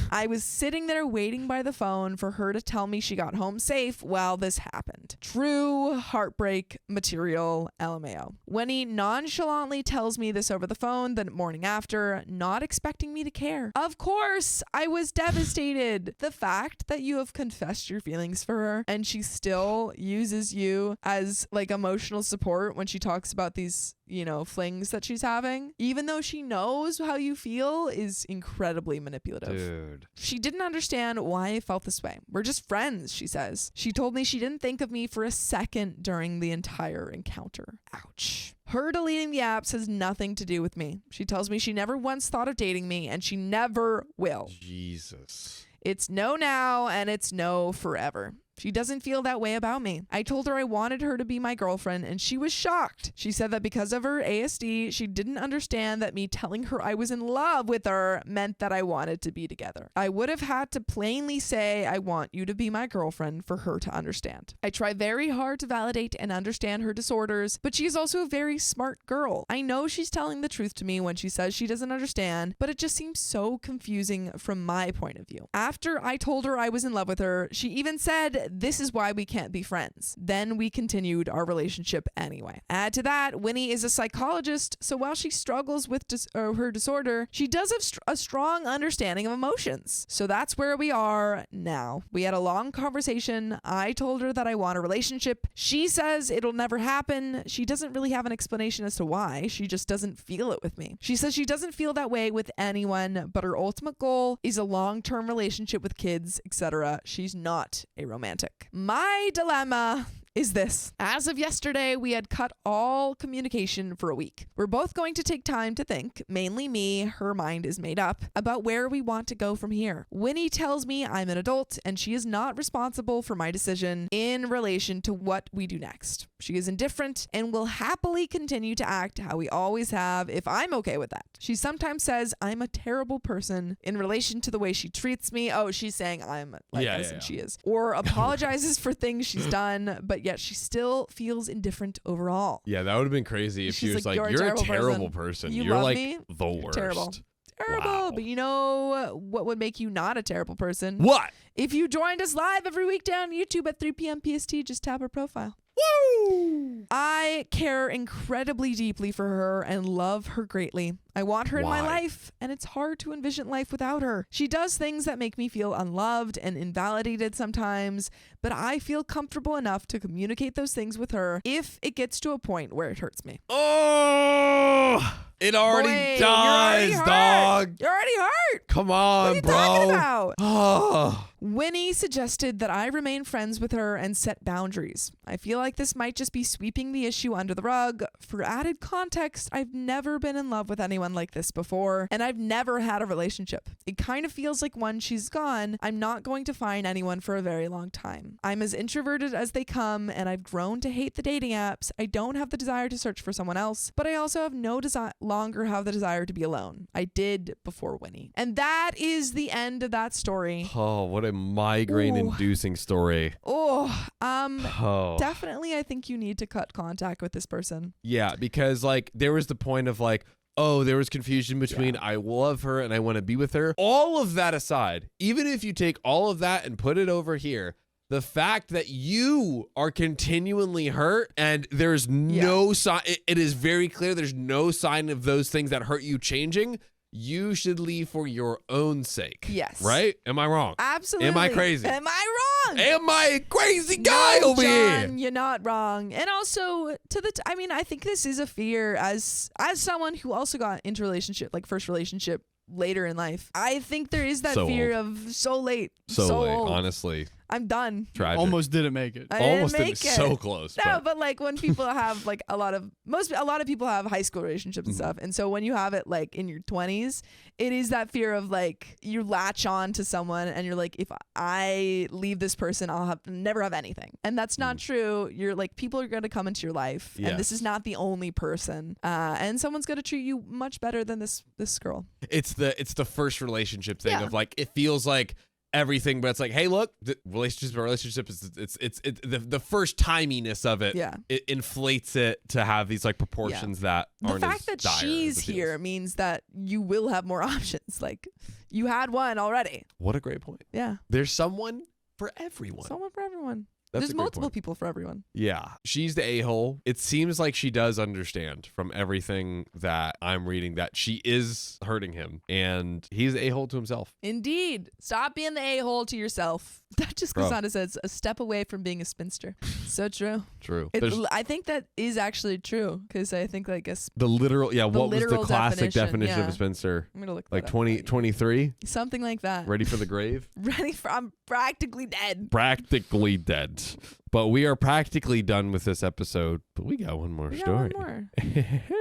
Speaker 2: I was sitting there waiting by the phone for her to tell me she got home safe while this happened. True heartbreak material, LMAO. Winnie nonchalantly tells me this over the phone the morning after, not expecting me to care. Of course, I was devastated. The fact that you have confessed your feelings for her and she still uses you as like emotional support when she talks about these, flings that she's having, even though she knows how you feel, is incredibly manipulative.
Speaker 1: Dude.
Speaker 2: She didn't understand why I felt this way. We're just friends, she says. She told me she didn't think of me for a second during the entire encounter. Ouch. Her deleting the apps has nothing to do with me. She tells me she never once thought of dating me and she never will.
Speaker 1: Jesus.
Speaker 2: It's no now and it's no forever. She doesn't feel that way about me. I told her I wanted her to be my girlfriend and she was shocked. She said that because of her ASD, she didn't understand that me telling her I was in love with her meant that I wanted to be together. I would have had to plainly say, I want you to be my girlfriend for her to understand. I try very hard to validate and understand her disorders, but she is also a very smart girl. I know she's telling the truth to me when she says she doesn't understand, but it just seems so confusing from my point of view. After I told her I was in love with her, she even said, this is why we can't be friends. Then we continued our relationship anyway. Add to that, Winnie is a psychologist, so while she struggles with her disorder, she does have a strong understanding of emotions. So that's where we are now. We had a long conversation. I told her that I want a relationship. She says it'll never happen. She doesn't really have an explanation as to why. She just doesn't feel it with me. She says she doesn't feel that way with anyone, but her ultimate goal is a long-term relationship with kids, etc. She's not a romantic. My dilemma is this. As of yesterday, we had cut all communication for a week. We're both going to take time to think, mainly me, her mind is made up, about where we want to go from here. Winnie tells me I'm an adult and she is not responsible for my decision in relation to what we do next. She is indifferent and will happily continue to act how we always have if I'm okay with that. She sometimes says I'm a terrible person in relation to the way she treats me. Oh, she's saying I'm she is. Or apologizes for things she's done, but yet she still feels indifferent overall.
Speaker 1: Yeah, that would have been crazy if she was like, you're a terrible person.
Speaker 2: You
Speaker 1: You're
Speaker 2: love
Speaker 1: like
Speaker 2: me?
Speaker 1: the worst.
Speaker 2: Terrible.
Speaker 1: Wow.
Speaker 2: But you know what would make you not a terrible person?
Speaker 1: What?
Speaker 2: If you joined us live every weekday on YouTube at 3 p.m. PST, just tap her profile.
Speaker 1: Woo!
Speaker 2: I care incredibly deeply for her and love her greatly. I want her in my life, and it's hard to envision life without her. She does things that make me feel unloved and invalidated sometimes, but I feel comfortable enough to communicate those things with her if it gets to a point where it hurts me.
Speaker 1: Oh! It already does, dog.
Speaker 2: You're already hurt.
Speaker 1: Come on,
Speaker 2: what are you
Speaker 1: bro.
Speaker 2: talking about?
Speaker 1: Oh.
Speaker 2: Winnie suggested that I remain friends with her and set boundaries. I feel like this might just be sweeping the issue under the rug. For added context, I've never been in love with anyone like this before, and I've never had a relationship. It kind of feels like when she's gone, I'm not going to find anyone for a very long time. I'm as introverted as they come, and I've grown to hate the dating apps. I don't have the desire to search for someone else, but I also have no longer have the desire to be alone. I did before Winnie. And that is the end of that story.
Speaker 1: Oh, what a migraine-inducing story.
Speaker 2: Definitely I think you need to cut contact with this person.
Speaker 1: Yeah, because like there was the point of like, oh, there was confusion between I love her and I want to be with her. All of that aside, even if you take all of that and put it over here, the fact that you are continually hurt and there's no sign, it is very clear there's no sign of those things that hurt you changing. You should leave for your own sake.
Speaker 2: Yes.
Speaker 1: Right? Am I wrong?
Speaker 2: Absolutely.
Speaker 1: Am I crazy?
Speaker 2: Am I wrong?
Speaker 1: Am I a crazy guy over here?
Speaker 2: You're not wrong. And also I think this is a fear as someone who also got into relationship, like first relationship later in life. I think there is that fear of so late,
Speaker 1: so late, honestly.
Speaker 2: I'm done.
Speaker 1: Tragic.
Speaker 3: Almost didn't make it.
Speaker 2: I
Speaker 1: Almost
Speaker 2: didn't make it.
Speaker 1: so close.
Speaker 2: No,
Speaker 1: but
Speaker 2: but like when people have like a lot of people have high school relationships and stuff. And so when you have it like in your 20s, it is that fear of like you latch on to someone and you're like, if I leave this person, I'll never have anything. And that's not true. You're like, people are going to come into your life and this is not the only person. And someone's going to treat you much better than this girl.
Speaker 1: it's the first relationship thing of like, it feels like everything, but it's like, hey, look, the relationship is the first timiness of it.
Speaker 2: Yeah.
Speaker 1: It inflates it to have these like proportions that aren't
Speaker 2: the fact that
Speaker 1: dire
Speaker 2: she's
Speaker 1: as it
Speaker 2: here
Speaker 1: feels.
Speaker 2: means that you will have more options. Like you had one already.
Speaker 1: What a great point.
Speaker 2: Yeah.
Speaker 1: There's someone for everyone.
Speaker 2: Someone for everyone.
Speaker 1: That's
Speaker 2: There's
Speaker 1: a great
Speaker 2: multiple
Speaker 1: point.
Speaker 2: people for everyone.
Speaker 1: Yeah. She's the a-hole. It seems like she does understand from everything that I'm reading that she is hurting him and he's the a-hole to himself.
Speaker 2: Indeed. Stop being the a-hole to yourself. That just goes
Speaker 1: Bro.
Speaker 2: on to say it's a step away from being a spinster. So true.
Speaker 1: True.
Speaker 2: I think that is actually true because I think like
Speaker 1: The literal, what was the
Speaker 2: literal
Speaker 1: classic definition of
Speaker 2: yeah.
Speaker 1: a spinster?
Speaker 2: I'm gonna look
Speaker 1: Like
Speaker 2: that up.
Speaker 1: 23?
Speaker 2: Something like that.
Speaker 1: Ready for the grave?
Speaker 2: I'm practically dead.
Speaker 1: Practically dead. But we are practically done with this episode. But we got one more
Speaker 2: We got
Speaker 1: story.
Speaker 2: one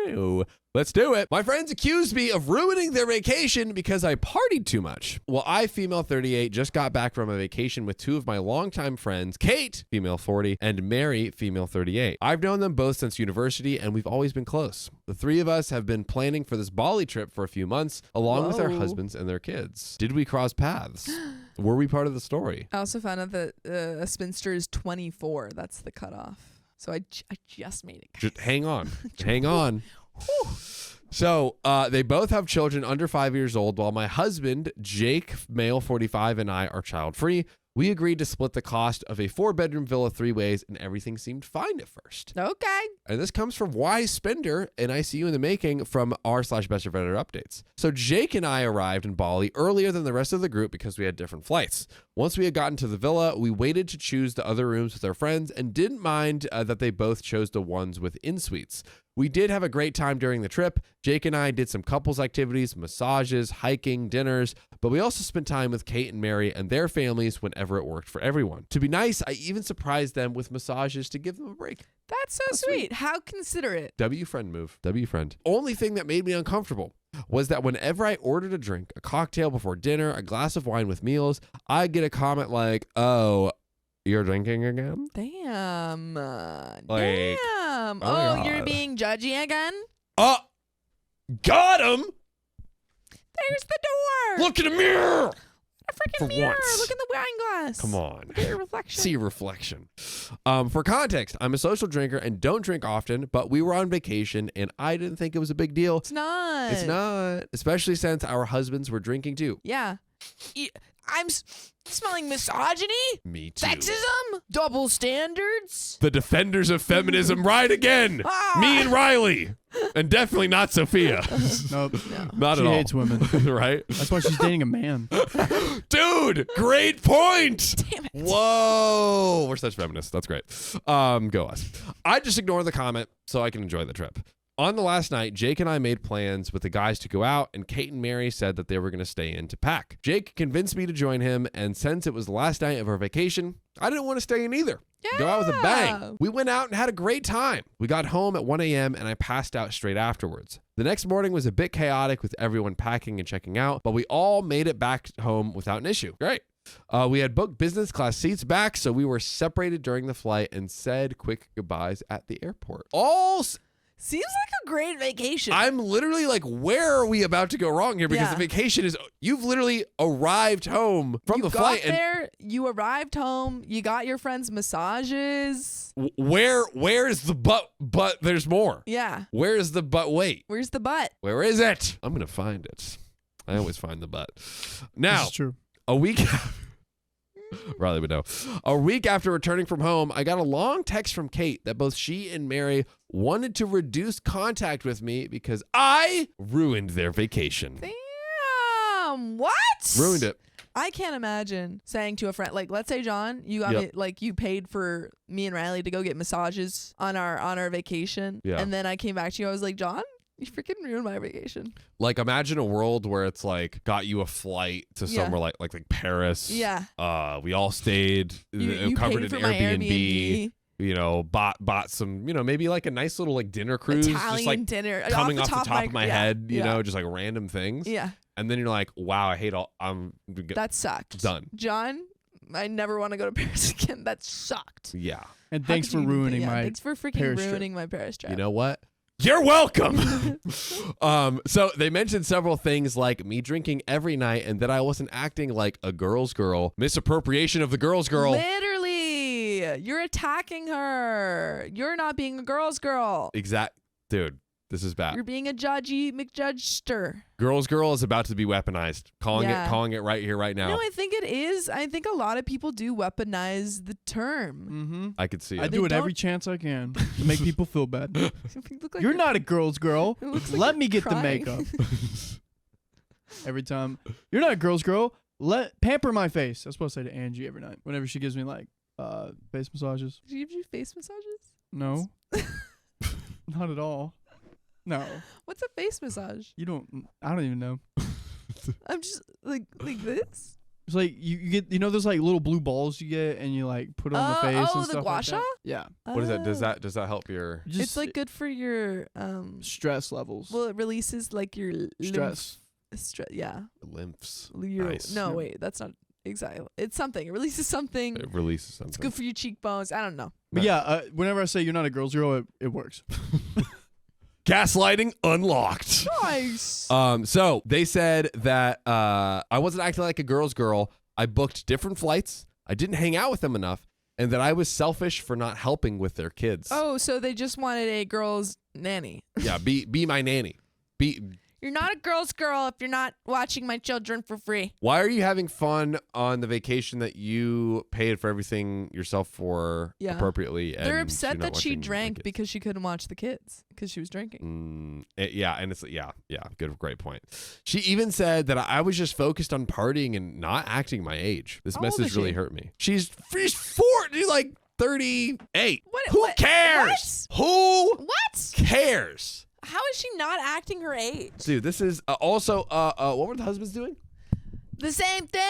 Speaker 2: more.
Speaker 1: Let's do it. My friends accused me of ruining their vacation because I partied too much. Well, I, female 38, just got back from a vacation with two of my longtime friends, Kate, female 40, and Mary, female 38. I've known them both since university, and we've always been close. The three of us have been planning for this Bali trip for a few months, along with our
Speaker 2: Whoa.
Speaker 1: husbands and their kids. Did we cross paths? Were we part of the story?
Speaker 2: I also found out that a spinster is 24. That's the cutoff. So I just made it.
Speaker 1: Just hang on. Hang on. So they both have children under 5 years old, while my husband, Jake, male 45, and I are child-free. We agreed to split the cost of a 4-bedroom villa 3 ways, and everything seemed fine at first.
Speaker 2: Okay.
Speaker 1: And this comes from Wise Spender, and I see you in the making from r/BestofRedditorUpdates. So Jake and I arrived in Bali earlier than the rest of the group because we had different flights. Once we had gotten to the villa, we waited to choose the other rooms with our friends and didn't mind that they both chose the ones with in-suites. We did have a great time during the trip. Jake and I did some couples activities, massages, hiking, dinners, but we also spent time with Kate and Mary and their families whenever it worked for everyone. To be nice, I even surprised them with massages to give them a break.
Speaker 2: That's so sweet. How considerate.
Speaker 1: W friend move. W friend. Only thing that made me uncomfortable was that whenever I ordered a drink, a cocktail before dinner, a glass of wine with meals, I'd get a comment like, "Oh, you're drinking again?"
Speaker 2: Damn.
Speaker 1: Like,
Speaker 2: Damn.
Speaker 1: oh my
Speaker 2: You're
Speaker 1: God.
Speaker 2: being judgy again?
Speaker 1: Oh, got him.
Speaker 2: There's the door.
Speaker 1: Look in the mirror.
Speaker 2: A freaking
Speaker 1: For
Speaker 2: mirror.
Speaker 1: once.
Speaker 2: Look in the wine glass.
Speaker 1: Come on.
Speaker 2: Look at your reflection.
Speaker 1: See your reflection. For context, I'm a social drinker and don't drink often, but we were on vacation and I didn't think it was a big deal.
Speaker 2: It's not.
Speaker 1: It's not, especially since our husbands were drinking too.
Speaker 2: Yeah. I'm smelling misogyny,
Speaker 1: Me too.
Speaker 2: sexism, double standards.
Speaker 1: The defenders of feminism ride again.
Speaker 2: Ah.
Speaker 1: Me and Riley. And definitely not Sophia.
Speaker 3: Nope.
Speaker 1: Not
Speaker 3: She
Speaker 1: at all.
Speaker 3: hates women.
Speaker 1: Right?
Speaker 3: That's why she's dating a man.
Speaker 1: Dude, great point.
Speaker 2: Damn it.
Speaker 1: Whoa. We're such feminists. That's great. Go us. I just ignore the comment so I can enjoy the trip. On the last night, Jake and I made plans with the guys to go out, and Kate and Mary said that they were going to stay in to pack. Jake convinced me to join him, and since it was the last night of our vacation, I didn't want to stay in either. Go out with a bang. We went out and had a great time. We got home at 1 a.m. and I passed out straight afterwards. The next morning was a bit chaotic with everyone packing and checking out, but we all made it back home without an issue. Great. We had booked business class seats back, so we were separated during the flight and said quick goodbyes at the airport.
Speaker 2: Seems like a great vacation.
Speaker 1: I'm literally like, where are we about to go wrong here? Because
Speaker 2: Yeah.
Speaker 1: the vacation is, you've literally arrived home from the flight.
Speaker 2: You arrived home. You got your friends' massages.
Speaker 1: And where is the but there's more?
Speaker 2: Yeah.
Speaker 1: Where is the but wait?
Speaker 2: Where's the butt?
Speaker 1: Where is it? I'm going to find it. I always find the but. Now,
Speaker 3: This is true.
Speaker 1: a week Riley would know. A week after returning from home, I got a long text from Kate that both she and Mary wanted to reduce contact with me because I ruined their vacation.
Speaker 2: Damn. What?
Speaker 1: Ruined it.
Speaker 2: I can't imagine saying to a friend, like, let's say, John, you got me, like, you paid for me and Riley to go get massages on our vacation.
Speaker 1: Yeah.
Speaker 2: And then I came back to you. I was like, John, You freaking ruined my vacation.
Speaker 1: Like, imagine a world where it's like got you a flight to somewhere like Paris.
Speaker 2: Yeah.
Speaker 1: We all stayed
Speaker 2: You
Speaker 1: covered
Speaker 2: paid
Speaker 1: in
Speaker 2: for my
Speaker 1: Airbnb. You know, bought some, you know, maybe like a nice little like dinner cruise,
Speaker 2: Italian
Speaker 1: just like
Speaker 2: dinner
Speaker 1: coming off the top of my head, you
Speaker 2: yeah.
Speaker 1: know, just like random things.
Speaker 2: Yeah.
Speaker 1: And then you're like, wow, I hate all.
Speaker 2: That sucked.
Speaker 1: Done.
Speaker 2: John, I never want to go to Paris again. That sucked.
Speaker 1: Yeah.
Speaker 3: And
Speaker 2: How
Speaker 3: thanks
Speaker 2: could
Speaker 3: for
Speaker 2: you even
Speaker 3: ruining
Speaker 2: think-
Speaker 3: my.
Speaker 2: Thanks for freaking
Speaker 3: Paris trip.
Speaker 2: ruining my Paris trip.
Speaker 1: You know what? You're welcome. So they mentioned several things like me drinking every night and that I wasn't acting like a girl's girl, misappropriation of the girl's girl.
Speaker 2: Literally, you're attacking her. You're not being a girl's girl.
Speaker 1: Dude, this is bad.
Speaker 2: You're being a judgy McJudgester.
Speaker 1: Girl's girl is about to be weaponized. Calling it right here, right now.
Speaker 2: No, I think it is. I think a lot of people do weaponize the term.
Speaker 3: Mm-hmm.
Speaker 1: I could see
Speaker 3: I
Speaker 1: it.
Speaker 3: do it every chance I can to make people feel bad.
Speaker 2: You look like
Speaker 3: You're not a girl's girl.
Speaker 2: It looks like
Speaker 3: Let
Speaker 2: you're
Speaker 3: me get the
Speaker 2: crying.
Speaker 3: makeup. Every time. You're not a girl's girl. Pamper my face. That's what I say to Angie every night. Whenever she gives me like face massages.
Speaker 2: Did she give you face massages?
Speaker 3: No. Not at all. No.
Speaker 2: What's a face massage?
Speaker 3: I don't even know.
Speaker 2: I'm just like this.
Speaker 3: It's like you get, you know, those like little blue balls you get and you like put on the face and
Speaker 2: the
Speaker 3: stuff
Speaker 2: gua
Speaker 3: like
Speaker 2: sha?
Speaker 3: that. Yeah.
Speaker 1: What is that?
Speaker 2: Oh.
Speaker 1: Does that help your
Speaker 3: Just
Speaker 2: It's like good for your
Speaker 3: stress levels.
Speaker 2: Well, it releases like your
Speaker 3: Stress.
Speaker 2: Yeah.
Speaker 1: lymphs?
Speaker 2: Nice. No,
Speaker 3: Yeah.
Speaker 2: wait, that's not exactly. It's something. It releases something.
Speaker 1: It releases something.
Speaker 2: It's good for your cheekbones. I don't know.
Speaker 3: But yeah, whenever I say you're not a girl's girl, it works.
Speaker 1: Gaslighting unlocked.
Speaker 2: Nice.
Speaker 1: So they said that I wasn't acting like a girl's girl. I booked different flights. I didn't hang out with them enough, and that I was selfish for not helping with their kids.
Speaker 2: Oh, so they just wanted a girl's nanny.
Speaker 1: Yeah, be my nanny.
Speaker 2: You're not a girl's girl if you're not watching my children for free.
Speaker 1: Why are you having fun on the vacation that you paid for everything yourself for appropriately?
Speaker 2: They're
Speaker 1: and
Speaker 2: upset
Speaker 1: you're not
Speaker 2: that she
Speaker 1: watching the
Speaker 2: drank
Speaker 1: kids?
Speaker 2: because she couldn't watch the kids because she was drinking.
Speaker 1: And it's great point. She even said that I was just focused on partying and not acting my age. This
Speaker 2: How old
Speaker 1: message
Speaker 2: is
Speaker 1: really
Speaker 2: she?
Speaker 1: hurt me. She's 4, dude, like 38. Who
Speaker 2: What?
Speaker 1: cares? Who
Speaker 2: What?
Speaker 1: cares?
Speaker 2: How is she not acting her age?
Speaker 1: Dude, this is also what were the husbands doing?
Speaker 2: The same thing?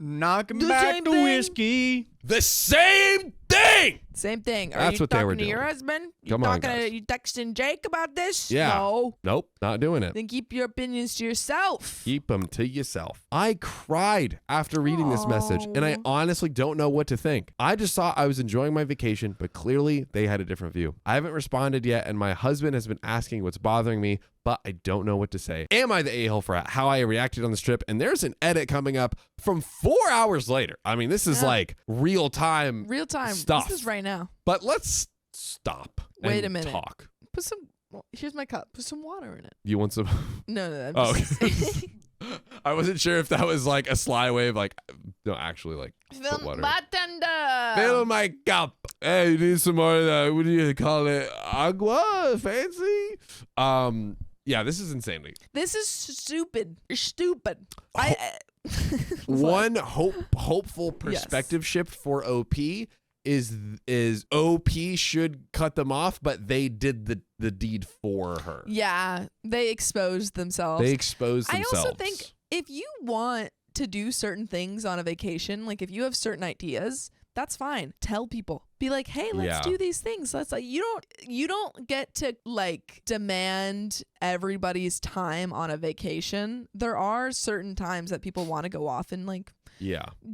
Speaker 3: Knocking
Speaker 2: The
Speaker 3: back
Speaker 2: same
Speaker 3: the
Speaker 2: thing.
Speaker 3: whiskey.
Speaker 1: The same thing.
Speaker 2: Same thing. Are
Speaker 1: That's
Speaker 2: you
Speaker 1: what they
Speaker 2: talking
Speaker 1: were
Speaker 2: to your
Speaker 1: doing.
Speaker 2: husband? You
Speaker 1: Come on,
Speaker 2: talking
Speaker 1: guys.
Speaker 2: to, you texting Jake about this?
Speaker 1: Yeah.
Speaker 2: No.
Speaker 1: Nope, not doing it.
Speaker 2: Then keep your opinions to yourself.
Speaker 1: Keep them to yourself. I cried after reading this message, and I honestly don't know what to think. I just thought I was enjoying my vacation, but clearly they had a different view. I haven't responded yet, and my husband has been asking what's bothering me, but I don't know what to say. Am I the a-hole for how I reacted on this trip? And there's an edit coming up from 4 hours later. I mean, this is like real time stuff.
Speaker 2: This is right now.
Speaker 1: But let's stop.
Speaker 2: Wait
Speaker 1: and
Speaker 2: a minute.
Speaker 1: Talk.
Speaker 2: Put some. Well, here's my cup. Put some water in it.
Speaker 1: You want some?
Speaker 2: No. I'm
Speaker 1: Oh,
Speaker 2: just
Speaker 1: okay. I wasn't sure if that was like a sly way of like, no, actually like put water.
Speaker 2: Bartender.
Speaker 1: Fill my cup. Hey, you need some more of that. What do you call it? Agua? Fancy? Yeah, this is insanity.
Speaker 2: This is stupid. You're stupid.
Speaker 1: One hopeful perspective shift for OP is OP should cut them off, but they did the deed for her.
Speaker 2: Yeah, they exposed themselves.
Speaker 1: They exposed themselves.
Speaker 2: I also think if you want to do certain things on a vacation, like if you have certain ideas, that's fine. Tell people. Be like, hey, let's do these things. Let's like you don't get to like demand everybody's time on a vacation. There are certain times that people want to go off and like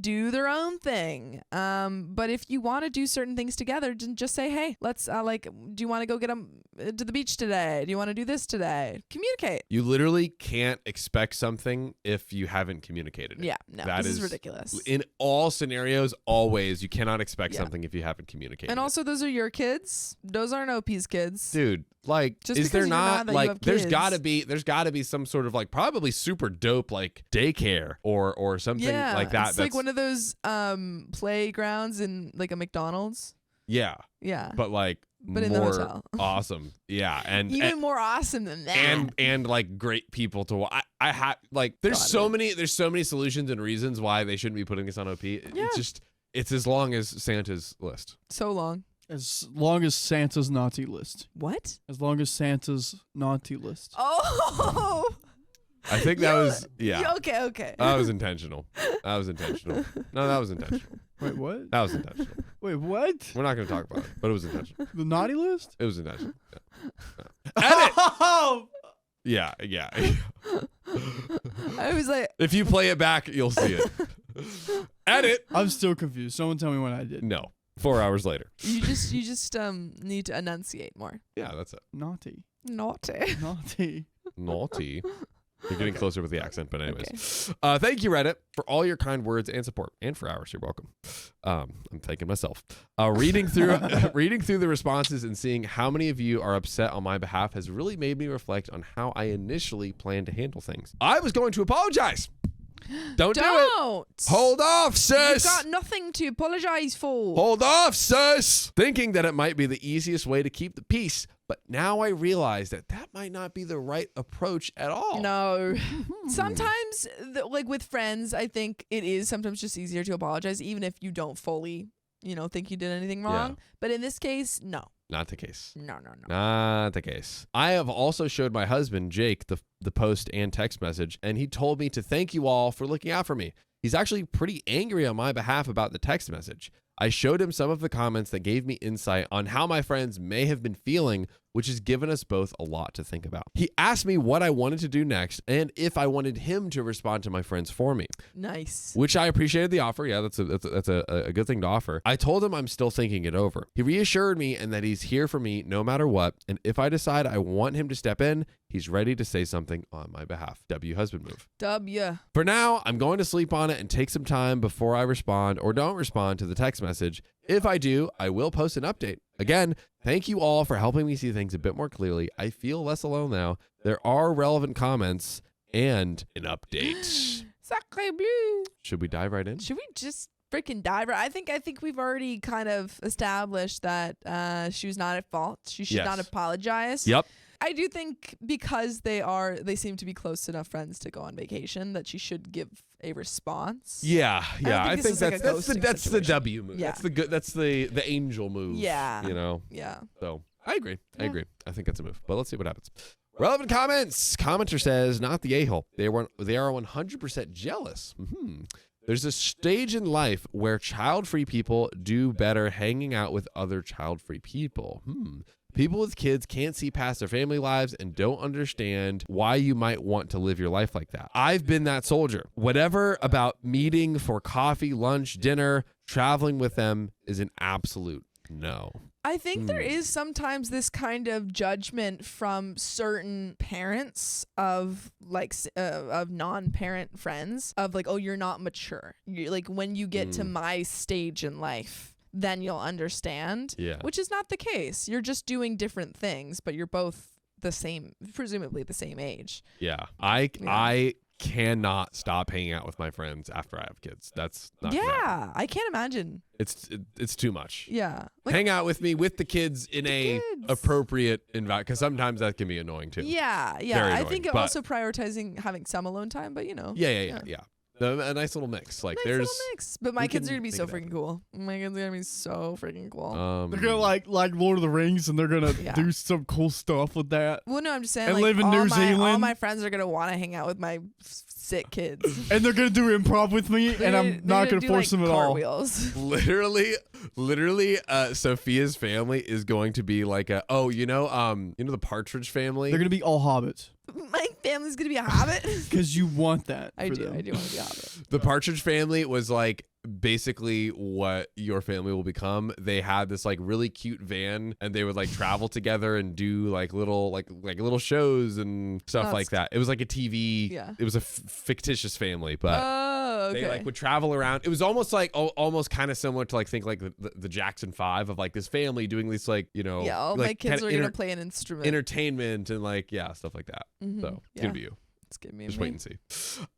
Speaker 2: do their own thing. But if you want to do certain things together, just say, hey, let's like, do you want to go get to the beach today? Do you want to do this today? Communicate.
Speaker 1: You literally can't expect something if you haven't communicated it.
Speaker 2: Yeah, no,
Speaker 1: That
Speaker 2: this is ridiculous.
Speaker 1: In all scenarios, always, you cannot expect something if you haven't communicated.
Speaker 2: And
Speaker 1: it.
Speaker 2: also, those are your kids. Those aren't OP's kids.
Speaker 1: Dude, like,
Speaker 2: Just
Speaker 1: is there
Speaker 2: because you're
Speaker 1: not
Speaker 2: mad that you
Speaker 1: like
Speaker 2: have
Speaker 1: there's
Speaker 2: kids.
Speaker 1: gotta be some sort of like probably super dope like daycare or something like that.
Speaker 2: It's like one of those playgrounds in like a McDonald's.
Speaker 1: Yeah.
Speaker 2: Yeah.
Speaker 1: But like
Speaker 2: But
Speaker 1: more
Speaker 2: in the hotel.
Speaker 1: awesome. Yeah. And
Speaker 2: even more awesome than that.
Speaker 1: and like great people to watch. I have like there's so many solutions and reasons why they shouldn't be putting this on OP. It's just it's as long as Santa's list.
Speaker 2: So long.
Speaker 3: As long as Santa's naughty list.
Speaker 2: What?
Speaker 3: As long as Santa's naughty list.
Speaker 2: Oh.
Speaker 1: I think that was, yeah.
Speaker 2: Okay.
Speaker 1: That was intentional. No, that was intentional.
Speaker 3: Wait, what?
Speaker 1: That was intentional.
Speaker 3: Wait, what?
Speaker 1: We're not going to talk about it, but it was intentional.
Speaker 3: The naughty list?
Speaker 1: It was intentional. Yeah. Edit! Yeah.
Speaker 2: I was like,
Speaker 1: If you play it back, you'll see it. Edit!
Speaker 3: I'm still confused. Someone tell me what I did.
Speaker 1: No. 4 hours later.
Speaker 2: you just need to enunciate more.
Speaker 1: Yeah, that's it.
Speaker 3: Naughty.
Speaker 2: Naughty.
Speaker 1: Naughty. You're getting closer with the accent, but anyways.
Speaker 2: Okay.
Speaker 1: Thank you, Reddit, for all your kind words and support, and for hours. You're welcome. I'm thanking myself. Reading through the responses and seeing how many of you are upset on my behalf has really made me reflect on how I initially planned to handle things. I was going to apologize. Don't do it. Hold off, sis.
Speaker 2: You've got nothing to apologize for.
Speaker 1: Hold off, sis. Thinking that it might be the easiest way to keep the peace, but now I realize that might not be the right approach at all.
Speaker 2: No. Sometimes, like with friends, I think it is sometimes just easier to apologize, even if you don't fully, think you did anything wrong.
Speaker 1: Yeah.
Speaker 2: But in this case, no.
Speaker 1: Not the case.
Speaker 2: No.
Speaker 1: Not the case. I have also showed my husband, Jake, the post and text message, and he told me to thank you all for looking out for me. He's actually pretty angry on my behalf about the text message. I showed him some of the comments that gave me insight on how my friends may have been feeling, which has given us both a lot to think about. He asked me what I wanted to do next and if I wanted him to respond to my friends for me.
Speaker 2: Nice.
Speaker 1: Which I appreciated the offer. Yeah, that's a good thing to offer. I told him I'm still thinking it over. He reassured me and that he's here for me no matter what. And if I decide I want him to step in, he's ready to say something on my behalf. W husband move.
Speaker 2: W.
Speaker 1: For now, I'm going to sleep on it and take some time before I respond or don't respond to the text message. If I do, I will post an update. Again, thank you all for helping me see things a bit more clearly. I feel less alone now. There are relevant comments and an update.
Speaker 2: Sacre bleu.
Speaker 1: Should we dive right in?
Speaker 2: Should we just freaking dive right? I think we've already kind of established that she was not at fault. She should not apologize.
Speaker 1: Yep.
Speaker 2: I do think because they seem to be close enough friends to go on vacation that she should give a response.
Speaker 1: Yeah. I think that's the W move.
Speaker 2: Yeah.
Speaker 1: That's the angel move.
Speaker 2: Yeah.
Speaker 1: Yeah. So I agree. I think that's a move. But let's see what happens. Relevant comments. Commenter says, not the a-hole. They are 100% jealous. There's a stage in life where child-free people do better hanging out with other child-free people. People with kids can't see past their family lives and don't understand why you might want to live your life like that. I've been that soldier. Whatever about meeting for coffee, lunch, dinner, traveling with them is an absolute no.
Speaker 2: I think there is sometimes this kind of judgment from certain parents of of non-parent friends of like, oh, you're not mature. You're like, when you get to my stage in life, then you'll understand.
Speaker 1: Yeah.
Speaker 2: Which is not the case. You're just doing different things, but you're both the same, presumably the same age.
Speaker 1: Yeah. I cannot stop hanging out with my friends after I have kids. That's not gonna happen.
Speaker 2: I can't imagine.
Speaker 1: It's too much.
Speaker 2: Yeah.
Speaker 1: Hang out with me with the kids in a appropriate environment, because sometimes that can be annoying too.
Speaker 2: Yeah.
Speaker 1: Very
Speaker 2: I
Speaker 1: annoying,
Speaker 2: think
Speaker 1: but
Speaker 2: also prioritizing having some alone time, but
Speaker 1: Yeah. A nice little mix. Like
Speaker 2: little
Speaker 1: there's
Speaker 2: mix. But my kids are gonna be so
Speaker 1: make it
Speaker 2: freaking cool. My kids are gonna be so freaking cool.
Speaker 3: They're gonna like Lord of the Rings, and they're gonna do some cool stuff with that.
Speaker 2: Well, no, I'm just saying.
Speaker 3: And
Speaker 2: like,
Speaker 3: live in New Zealand.
Speaker 2: All my friends are gonna want to hang out with my sick kids.
Speaker 3: And they're gonna do improv with me, and I'm not gonna force them at all.
Speaker 1: Literally, Sophia's family is going to be like the Partridge Family.
Speaker 3: They're gonna be all hobbits.
Speaker 2: My family's gonna be a hobbit.
Speaker 3: Because you want that.
Speaker 2: I do want to be a hobbit.
Speaker 1: The Partridge Family was like basically what your family will become. They had this like really cute van, and they would like travel together and do like little shows and stuff like that. It was like a TV.
Speaker 2: Yeah.
Speaker 1: It was a fictitious family, but
Speaker 2: okay.
Speaker 1: they like would travel around. It was almost like almost kind of similar to like think like the Jackson 5 of like this family doing this like
Speaker 2: all
Speaker 1: like
Speaker 2: my kids are gonna play an instrument,
Speaker 1: entertainment and like stuff like that. So it's gonna be you.
Speaker 2: It's gonna be
Speaker 1: just wait and see.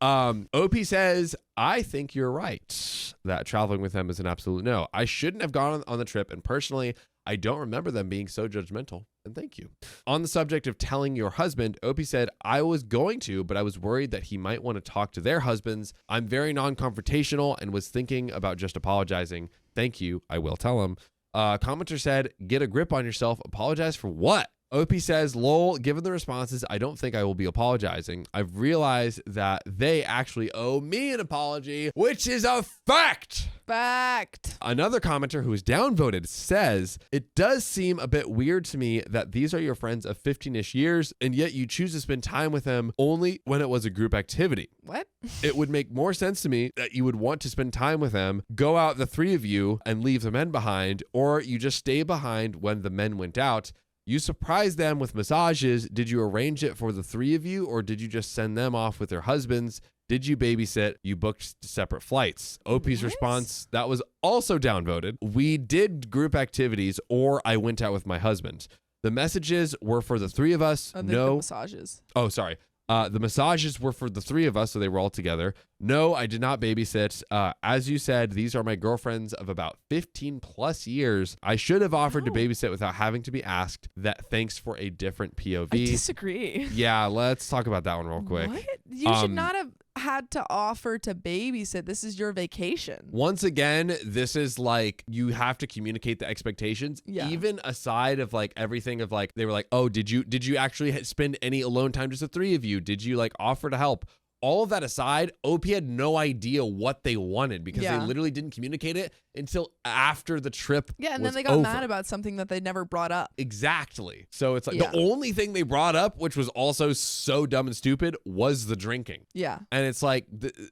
Speaker 1: OP says, I think you're right that traveling with them is an absolute no. I shouldn't have gone on the trip, and personally, I don't remember them being so judgmental. And thank you. On the subject of telling your husband, OP said, I was going to, but I was worried that he might want to talk to their husbands. I'm very non-confrontational and was thinking about just apologizing. Thank you. I will tell him. Commenter said, get a grip on yourself. Apologize for what? OP says, lol, given the responses, I don't think I will be apologizing. I've realized that they actually owe me an apology, which is a fact.
Speaker 2: Fact.
Speaker 1: Another commenter who is downvoted says, it does seem a bit weird to me that these are your friends of 15-ish years, and yet you choose to spend time with them only when it was a group activity.
Speaker 2: What?
Speaker 1: It would make more sense to me that you would want to spend time with them, go out the three of you and leave the men behind, or you just stay behind when the men went out. You surprised them with massages. Did you arrange it for the three of you, or did you just send them off with their husbands? Did you babysit? You booked separate flights. OP's response, that was also downvoted. We did group activities, or I went out with my husband. The messages were for the three of us.
Speaker 2: The massages.
Speaker 1: Oh, sorry. The massages were for the three of us, so they were all together. No, I did not babysit. As you said, these are my girlfriends of about 15 plus years. I should have offered to babysit without having to be asked. That thanks for a different POV.
Speaker 2: I disagree.
Speaker 1: Yeah, let's talk about that one real quick.
Speaker 2: What? You should not have had to offer to babysit. This is your vacation.
Speaker 1: Once again, this is like, you have to communicate the expectations.
Speaker 2: Yeah.
Speaker 1: Even aside of like everything of like, they were like, oh, did you actually spend any alone time, just the three of you? Did you like offer to help? All of that aside, OP had no idea what they wanted because they literally didn't communicate it until after the trip.
Speaker 2: Yeah, and
Speaker 1: was
Speaker 2: then they got
Speaker 1: over.
Speaker 2: mad about something that they never brought up.
Speaker 1: Exactly. So it's like the only thing they brought up, which was also so dumb and stupid, was the drinking.
Speaker 2: Yeah.
Speaker 1: And it's like,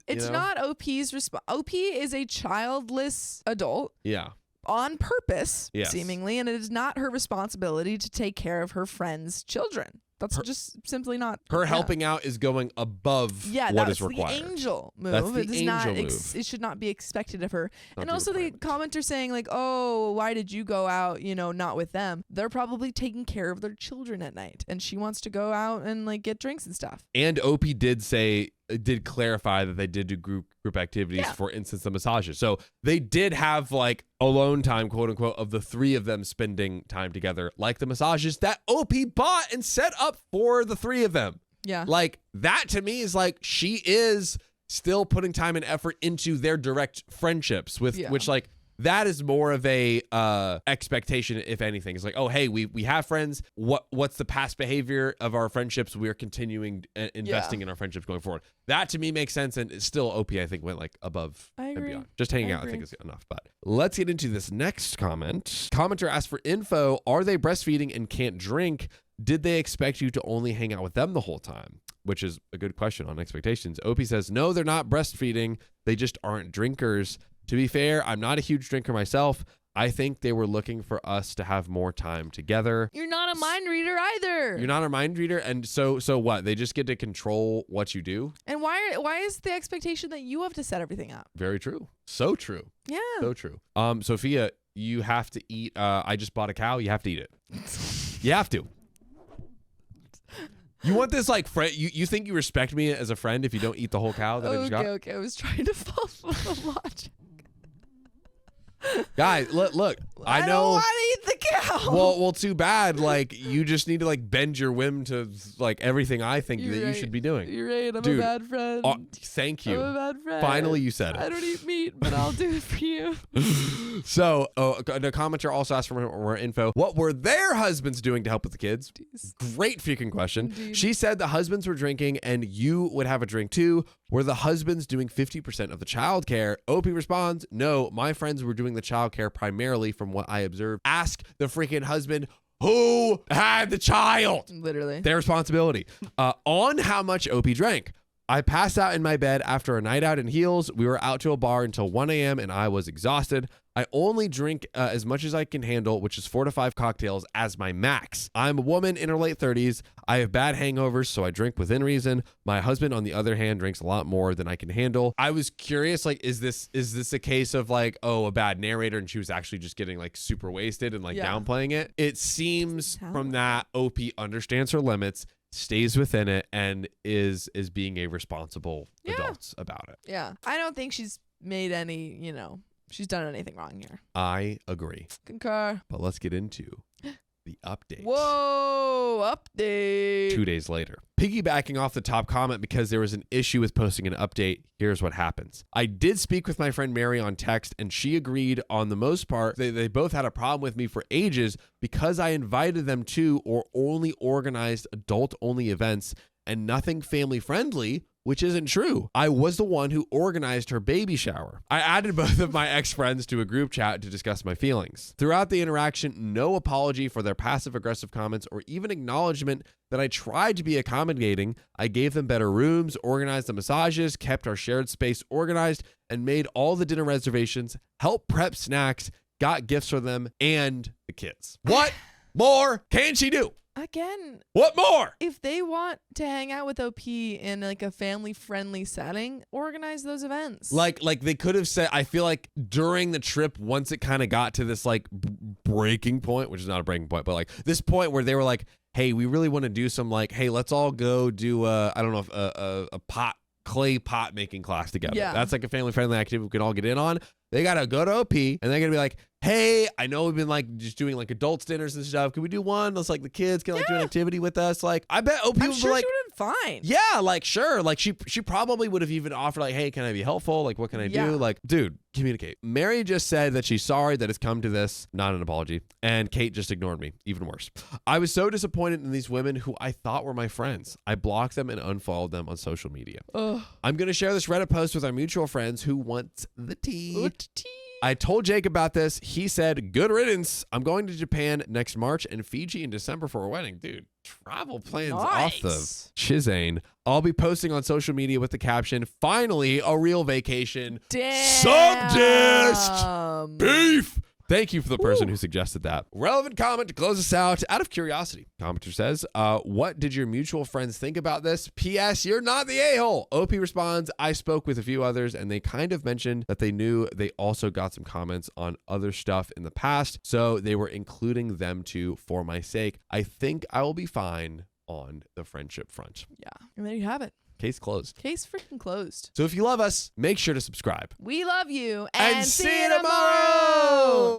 Speaker 2: it's not OP's response. OP is a childless adult.
Speaker 1: Yeah.
Speaker 2: On purpose,
Speaker 1: Yes.
Speaker 2: seemingly, and it is not her responsibility to take care of her friends' children. That's just simply not.
Speaker 1: Her helping out is going above what is required.
Speaker 2: That's the angel move.
Speaker 1: That's the
Speaker 2: it is
Speaker 1: angel
Speaker 2: not
Speaker 1: move.
Speaker 2: It should not be expected of her.
Speaker 1: Not
Speaker 2: and
Speaker 1: the
Speaker 2: also the
Speaker 1: requirement.
Speaker 2: commenter saying like, oh, why did you go out, not with them? They're probably taking care of their children at night. And she wants to go out and like get drinks and stuff.
Speaker 1: And OP did clarify that they did do group activities, for instance, the massages. So they did have like alone time, quote unquote, of the three of them spending time together, like the massages that OP bought and set up for the three of them.
Speaker 2: Yeah.
Speaker 1: Like that to me is like, she is still putting time and effort into their direct friendships with which like, that is more of a expectation, if anything. It's like, oh, hey, we have friends. What's the past behavior of our friendships? We're continuing investing in our friendships going forward. That to me makes sense, and it's still OP, I think, went like above and beyond. Just hanging out, I think, is enough. But let's get into this next comment. Commenter asked for info. Are they breastfeeding and can't drink? Did they expect you to only hang out with them the whole time? Which is a good question on expectations. OP says, no, they're not breastfeeding. They just aren't drinkers. To be fair, I'm not a huge drinker myself. I think they were looking for us to have more time together.
Speaker 2: You're not a mind reader either.
Speaker 1: You're not a mind reader, and so what? They just get to control what you do?
Speaker 2: And why is the expectation that you have to set everything up?
Speaker 1: Very true. So true.
Speaker 2: Yeah.
Speaker 1: So true. Sophia, you have to eat. I just bought a cow. You have to eat it. You have to. You want this like friend? You think you respect me as a friend if you don't eat the whole cow that I just got?
Speaker 2: Okay. I was trying to follow the logic.
Speaker 1: Guys, look. I know.
Speaker 2: don't want to eat the cow.
Speaker 1: Well, too bad. Like, you just need to like bend your whim to like everything I think you should be doing.
Speaker 2: You're right. I'm
Speaker 1: Dude,
Speaker 2: a bad friend.
Speaker 1: Thank you.
Speaker 2: I'm a bad friend.
Speaker 1: Finally, you said it.
Speaker 2: I don't eat meat, but I'll do it for you.
Speaker 1: So, the commenter also asked for more info. What were their husbands doing to help with the kids? Great freaking question.
Speaker 2: Indeed.
Speaker 1: She said the husbands were drinking and you would have a drink too. Were the husbands doing 50% of the childcare? OP responds, no, my friends were doing the childcare primarily from what I observed. Ask the freaking husband who had the child.
Speaker 2: Literally.
Speaker 1: Their responsibility. On how much OP drank. I passed out in my bed after a night out in heels. We were out to a bar until 1 a.m. and I was exhausted. I only drink as much as I can handle, which is 4 to 5 cocktails as my max. I'm a woman in her late 30s. I have bad hangovers, so I drink within reason. My husband, on the other hand, drinks a lot more than I can handle. I was curious, like, is this a case of like, oh, a bad narrator and she was actually just getting like super wasted and like downplaying it? It seems from that OP understands her limits, stays within it, and is being a responsible adult about it.
Speaker 2: Yeah. I don't think she's made any, she's done anything wrong here.
Speaker 1: I agree.
Speaker 2: Concur.
Speaker 1: But let's get into the update.
Speaker 2: Whoa, update.
Speaker 1: 2 days later. Piggybacking off the top comment because there was an issue with posting an update, here's what happens. I did speak with my friend Mary on text, and she agreed on the most part. They both had a problem with me for ages because I invited them to or only organized adult-only events and nothing family-friendly, which isn't true. I was the one who organized her baby shower. I added both of my ex-friends to a group chat to discuss my feelings. Throughout the interaction, no apology for their passive-aggressive comments or even acknowledgement that I tried to be accommodating. I gave them better rooms, organized the massages, kept our shared space organized, and made all the dinner reservations, helped prep snacks, got gifts for them and the kids. What more can she do?
Speaker 2: Again,
Speaker 1: What more?
Speaker 2: if they want to hang out with OP in like a family-friendly setting, organize those events.
Speaker 1: Like they could have said, I feel like during the trip, once it kind of got to this like breaking point, which is not a breaking point, but like this point where they were like, hey, we really want to do some like, hey, let's all go do I don't know, a clay pot making class together.
Speaker 2: Yeah.
Speaker 1: That's like a family-friendly activity we can all get in on. They got to go to OP and they're going to be like, hey, I know we've been like just doing like adults dinners and stuff. Can we do one? Let's like the kids can like do an activity with us. Like I bet OP
Speaker 2: I'm
Speaker 1: would
Speaker 2: sure
Speaker 1: be like,
Speaker 2: she would have been fine.
Speaker 1: yeah, like sure. Like she probably would have even offered like, hey, can I be helpful? Like what can I
Speaker 2: Yeah.
Speaker 1: do? Like, dude, communicate. Mary just said that she's sorry that it's come to this, not an apology. And Kate just ignored me, even worse. I was so disappointed in these women who I thought were my friends. I blocked them and unfollowed them on social media.
Speaker 2: Ugh.
Speaker 1: I'm going to share this Reddit post with our mutual friends who want the tea.
Speaker 2: Oot tea.
Speaker 1: I told Jake about this. He said, good riddance. I'm going to Japan next March and Fiji in December for a wedding. Dude, travel plans off the
Speaker 2: Nice.
Speaker 1: Chizane. I'll be posting on social media with the caption, finally, a real vacation.
Speaker 2: Damn.
Speaker 1: Subdist. Beef. Thank you for the person who suggested that. Relevant comment to close us out. Out of curiosity, commenter says, what did your mutual friends think about this? P.S. You're not the a-hole. OP responds, I spoke with a few others and they kind of mentioned that they knew they also got some comments on other stuff in the past, so they were including them too for my sake. I think I will be fine on the friendship front.
Speaker 2: Yeah. And there you have it.
Speaker 1: Case closed.
Speaker 2: Case freaking closed.
Speaker 1: So if you love us, make sure to subscribe.
Speaker 2: We love you.
Speaker 1: And see you tomorrow.